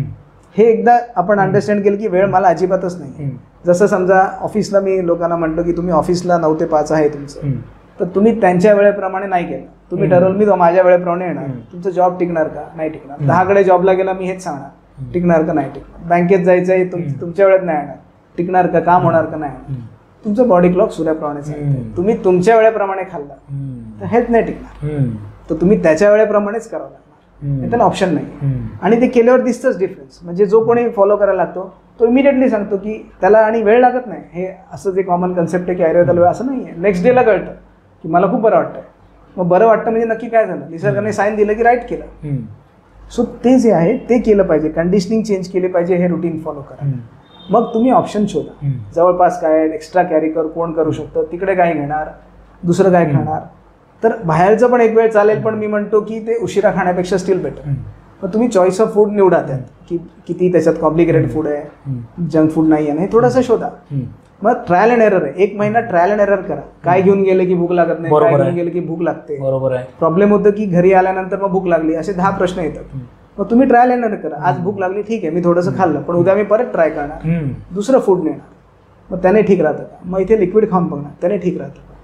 हे एकदा आपण अंडरस्टँड केलं की वेळ मला अजिबातच नाही. जसं समजा ऑफिसला मी लोकांना म्हणतो की तुम्ही ऑफिसला 9 ते 5 आहे तुमचं, तर तुम्ही त्यांच्या वेळेप्रमाणे नाही केलं, तुम्ही ठरवलं मी माझ्या वेळेप्रमाणे येणार, तुमचं जॉब टिकणार का? नाही टिकणार. 10कडे जॉबला गेला मी हेच सांगणार, टिकणार का? नाही टिकणार. बँकेत जायचं आहे तुमच्या वेळेत नाही येणार, टिकणार का? काम होणार का? नाही. तुमचं बॉडी क्लॉक सूर्याप्रमाणे चालतंय, तुम्ही तुमच्या वेळेप्रमाणे खाल्ला तर हेल्थ नाही टिकणार, तर तुम्ही त्याच्या वेळेप्रमाणेच करावं लागणार, त्याला ऑप्शन नाही. आणि ते केल्यावर दिसतंच डिफरन्स. म्हणजे जो कोणी फॉलो करायला लागतो तो इमिडिएटली सांगतो की त्याला आणि वेळ लागत नाही. हे असं जे कॉमन कन्सेप्ट आहे की आयुर्वेदाला वेळ, असं नाही आहे. नेक्स्ट डेला कळतं की मला खूप बरं वाटतंय. मग बरं वाटतं म्हणजे नक्की काय झालं? निसर्गाने साईन दिलं की राईट केलं. सो ते जे आहे ते केलं पाहिजे, कंडिशनिंग चेंज केली पाहिजे, हे रुटीन फॉलो करा. मग तुम्ही ऑप्शन शोधा, जवळपास काय एक्स्ट्रा कॅरी कोण करू शकतं, तिकडे काय घेणार, दुसरं काय खाणार. तर बाहेरचं पण एक वेळ चालेल, पण मी म्हणतो की ते उशिरा खाण्यापेक्षा स्टील बेटर. मग तुम्ही चॉईस ऑफ फूड निवडा त्यात की किती त्याच्यात कॉम्प्लिकेटेड फूड आहे, जंक फूड नाही आहे, हे थोडंसं शोधा. मग ट्रायल अँड एरर आहे, 1 महिना ट्रायल अँड एरर करा. काय घेऊन गेले की भूक लागत नाही, काय घेऊन गेले की भूक लागते. बरोबर आहे. प्रॉब्लेम होतं की घरी आल्यानंतर मग भूक लागली, असे 10 प्रश्न येतात. मग तुम्ही ट्रायल अँड एरर करा. आज भूक लागली, ठीक आहे मी थोडंसं खाल्लं, पण उद्या मी परत ट्राय करणार, दुसरं फूड नेणार, मग त्याने ठीक राहतं का? मग इथे लिक्विड खाऊन बघणार, त्याने ठीक राहतं का?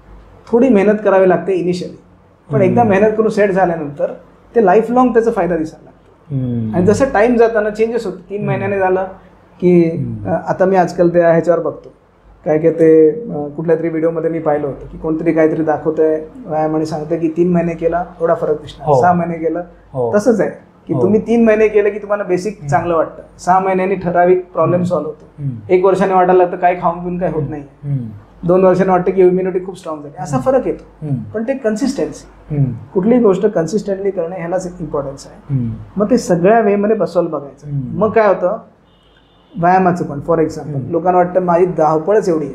थोडी मेहनत करावी लागते इनिशियली, पण एकदा मेहनत करून सेट झाल्यानंतर ते लाईफ लॉंग त्याचा फायदा दिसायला लागतो. आणि जसं टाइम जाताना चेंजेस होतो. 3 महिन्याने झालं की आता मी आजकाल त्या ह्याच्यावर बघतो काय की ते कुठल्या तरी व्हिडिओमध्ये मी पाहिलं होतं की कोणतरी काहीतरी दाखवतंय व्यायाम आणि सांगतंय की 3 महिने केला थोडा फरक दिसणार, 6 महिने केलं. तसंच आहे की तुम्ही 3 महिने केलं की तुम्हाला बेसिक चांगलं वाटतं, 6 महिन्यांनी ठराविक प्रॉब्लेम सॉल्व्ह होतो. 1 वर्षाने वाटायला लागतं काय खाऊन पिऊन काय होत नाही. 2 वर्षांनी वाटतं की इम्युनिटी खूप स्ट्रॉंग झाली, असा फरक येतो. पण ते कन्सिस्टन्सी, कुठलीही गोष्ट कन्सिस्टंटली करणे ह्यालाच इम्पॉर्टन्स आहे. मग ते सगळ्या वेमध्ये बसवायला बघायचं. मग काय होतं, व्यायामाचं पण फॉर एक्झाम्पल लोकांना वाटतं माझी धावपळच एवढी आहे,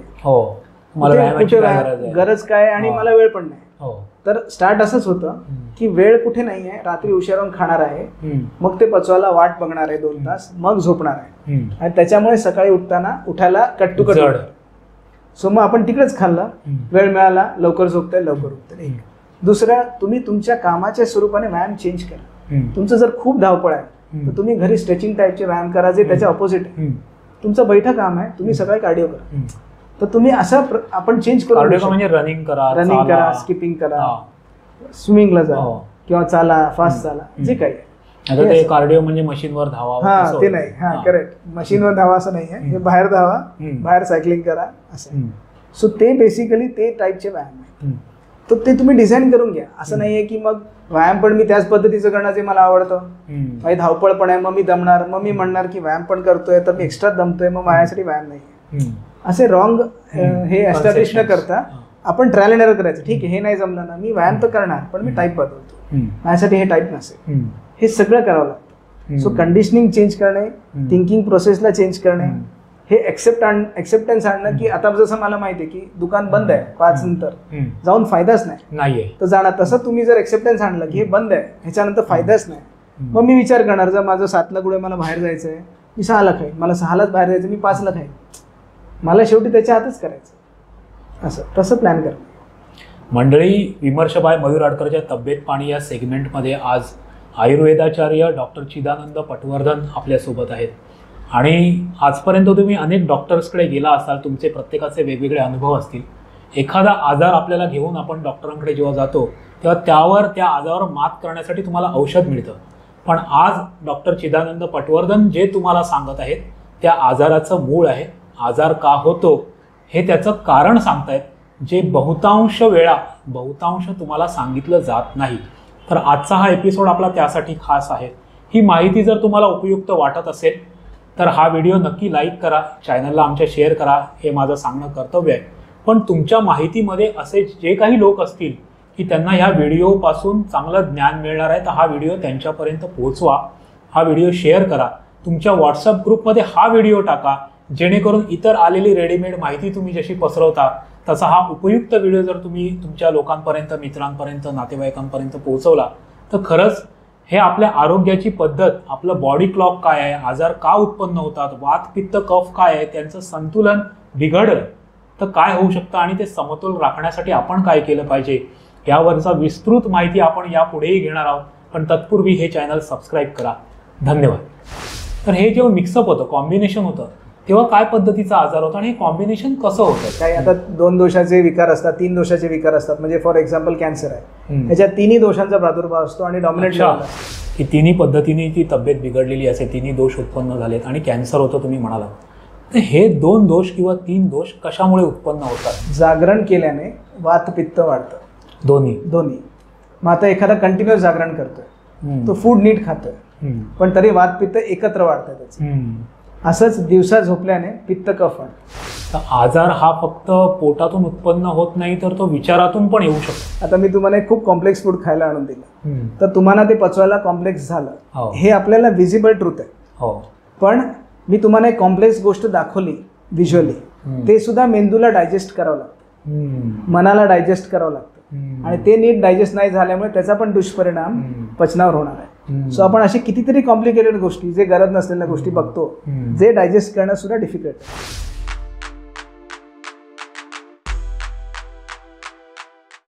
कुठे गरज काय आणि मला वेळ पण नाही. तर स्टार्ट असंच होतं की वेळ कुठे नाही आहे, रात्री उशिराहून खाणार आहे, मग ते पचवायला वाट बघणार आहे 2 तास, मग झोपणार आहे आणि त्याच्यामुळे सकाळी उठायला कट टू कट. सो मग आपण तिकडेच खाल्लं, वेळ मिळाला, लवकर झोपतंय, लवकर उठतंय. दुसरं, तुम्ही तुमच्या कामाच्या स्वरूपाने व्यायाम चेंज करा. तुमचं जर खूप धावपळ आहे तर तुम्ही घरी स्ट्रेचिंग टाईपचे व्यायाम करा, जे त्याच्या ऑपोजिट आहे. तुमचं बैठं काम आहे, तुम्ही सकाळी कार्डिओ करा. तर तुम्ही असं आपण चेंज करू, म्हणजे रनिंग करा, स्किपिंग करा, स्विमिंगला जा किंवा चाला, फास्ट चाला, जे काही. आता ते कार्डिओ म्हणजे मशीनवर धावा, ते नाही. करेक्ट, मशीनवर धावा असं नाही आहे, बाहेर धावा, बाहेर सायकलिंग करा असं. सो ते बेसिकली ते टाईपचे व्यायाम आहेत. तर ते तुम्ही डिझाईन करून घ्या. असं नाहीये की मग व्यायाम पण मी त्याच पद्धतीचं करणं जे मला आवडतं, माझी धावपळ पण आहे, मग मी दमणार, मग मी म्हणणार की व्यायाम पण करतोय तर मी एक्स्ट्रा दमतोय, मग माझ्यासाठी व्यायाम नाही. असे रॉंग हे एस्टॅब्लिश न करता आपण ट्रायल अँड एरर करायचं. ठीक आहे, हे नाही जमलं ना, मी व्यायाम तर करणार पण मी टाईप बदलतो, माझ्यासाठी हे टाईप नसेल. हे सगळं करावं लागतं. सो कंडिशनिंग चेंज करणे, थिंकिंग प्रोसेसला चेंज करणे, हे एक्सेप्टन्स आणणं की आता जसं मला माहिती आहे की दुकान बंद आहे 5 नंतर, जाऊन फायदाच नाही तर जाणार. तसं तुम्ही जर एक्सेप्टन्स आणलं की हे बंद आहे, ह्याच्यानंतर फायदाच नाही, मग मी विचार करणार, जर माझं 7ला पुढे मला बाहेर जायचं आहे, मी 6ला खाईन, मला 6लाच बाहेर जायचं, मी 5ला खाईन. मला शेवटी त्याच्या हातच करायचं, असं तसं प्लॅन करा. मंडळी, विमर्श बाय मयूर आडकरच्या तब्येत पाणी या सेगमेंटमध्ये आज आयुर्वेदाचार्य डॉक्टर चिदानंद पटवर्धन आपल्यासोबत आहेत. आणि आजपर्यंत तुम्ही अनेक डॉक्टर्सकडे गेला असाल, तुमचे प्रत्येकाचे वेगवेगळे अनुभव असतील. एखादा आजार आपल्याला घेऊन आपण डॉक्टरांकडे जेव्हा जातो तेव्हा त्या आजारावर मात करण्यासाठी तुम्हाला औषध मिळतं. पण आज डॉक्टर चिदानंद पटवर्धन जे तुम्हाला सांगत आहेत त्या आजाराचं मूळ आहे, आजार का होतो हे त्याचं कारण सांगतायत, जे बहुतांश तुम्हाला सांगितलं जात नाही. तर आजचा हा एपिसोड आपला त्यासाठी खास आहे. ही माहिती जर तुम्हाला उपयुक्त वाटत असेल तर हा व्हिडिओ नक्की लाईक करा, चॅनलला आमच्या शेअर करा, हे माझं सांगणं कर्तव्य आहे. पण तुमच्या माहितीमध्ये असे जे काही लोक असतील की त्यांना ह्या व्हिडिओपासून चांगलं ज्ञान मिळणार आहे, तर हा व्हिडिओ त्यांच्यापर्यंत पोहोचवा, हा व्हिडिओ शेअर करा, तुमच्या व्हॉट्सअप ग्रुपमध्ये हा व्हिडिओ टाका, जेणेकरून इतर आलेली रेडीमेड माहिती तुम्ही जशी पसरवता तसा हा उपयुक्त व्हिडिओ जर तुम्ही तुमच्या लोकांपर्यंत, मित्रांपर्यंत, नातेवाईकांपर्यंत पोहोचवला तर खरंच हे आपल्या आरोग्याची पद्धत, आपलं बॉडी क्लॉक काय आहे, आजार का उत्पन्न होतात, वात पित्त कफ काय आहे, त्यांचं संतुलन बिघडलं तर काय होऊ शकतं आणि ते समतोल राखण्यासाठी आपण काय केलं पाहिजे यावरचा विस्तृत माहिती आपण यापुढेही घेणार आहोत. पण तत्पूर्वी हे चॅनल सबस्क्राईब करा. धन्यवाद. तर हे जेव्हा मिक्सअप होतं, कॉम्बिनेशन होतं, तेव्हा काय पद्धतीचा आजार होता आणि हे कॉम्बिनेशन कसं होतं? काही आता 2 दोषाचे विकार असतात, 3 दोषाचे विकार असतात. म्हणजे फॉर एक्झाम्पल कॅन्सर आहे, त्याच्या 3ही दोषांचा प्रादुर्भाव असतो आणि डॉमिनेट की 3ही पद्धतीने ती तब्येत बिघडलेली असे 3ही दोष उत्पन्न झालेत आणि कॅन्सर होतं तुम्ही म्हणालात. तर हे 2 दोष किंवा 3 दोष कशामुळे उत्पन्न होतात? जागरण केल्याने वात पित्त वाढतं, दोन्ही. मग आता एखादा कंटिन्युअस जागरण करतोय, तो फूड नीट खातोय, पण तरी वात पित्त एकत्र वाढतं त्याचं. असंच दिवसा झोपल्याने पित्त कफ वाढतं. तर आजार हा फक्त पोटातून उत्पन्न होत नाही तर तो विचारातून पण येऊ शकतो. आता मी तुम्हाला एक खूप कॉम्प्लेक्स फूड खायला आणून दिलं तर तुम्हाला ते पचवायला कॉम्प्लेक्स झालं, हे आपल्याला व्हिजिबल ट्रूथ आहे. पण मी तुम्हाला एक कॉम्प्लेक्स गोष्ट दाखवली व्हिज्युअली, ते सुद्धा मेंदूला डायजेस्ट करावं लागतं, मनाला डायजेस्ट करावं लागतं, आणि ते नीट डायजेस्ट नाही झाल्यामुळे त्याचा पण दुष्परिणाम पचनावर होणार आहे. सो आपण अशी कितीतरी कॉम्प्लिकेटेड गोष्टी, जे गरज नसलेल्या गोष्टी बघतो, जे डायजेस्ट करणं सुद्धा डिफिकल्ट आहे.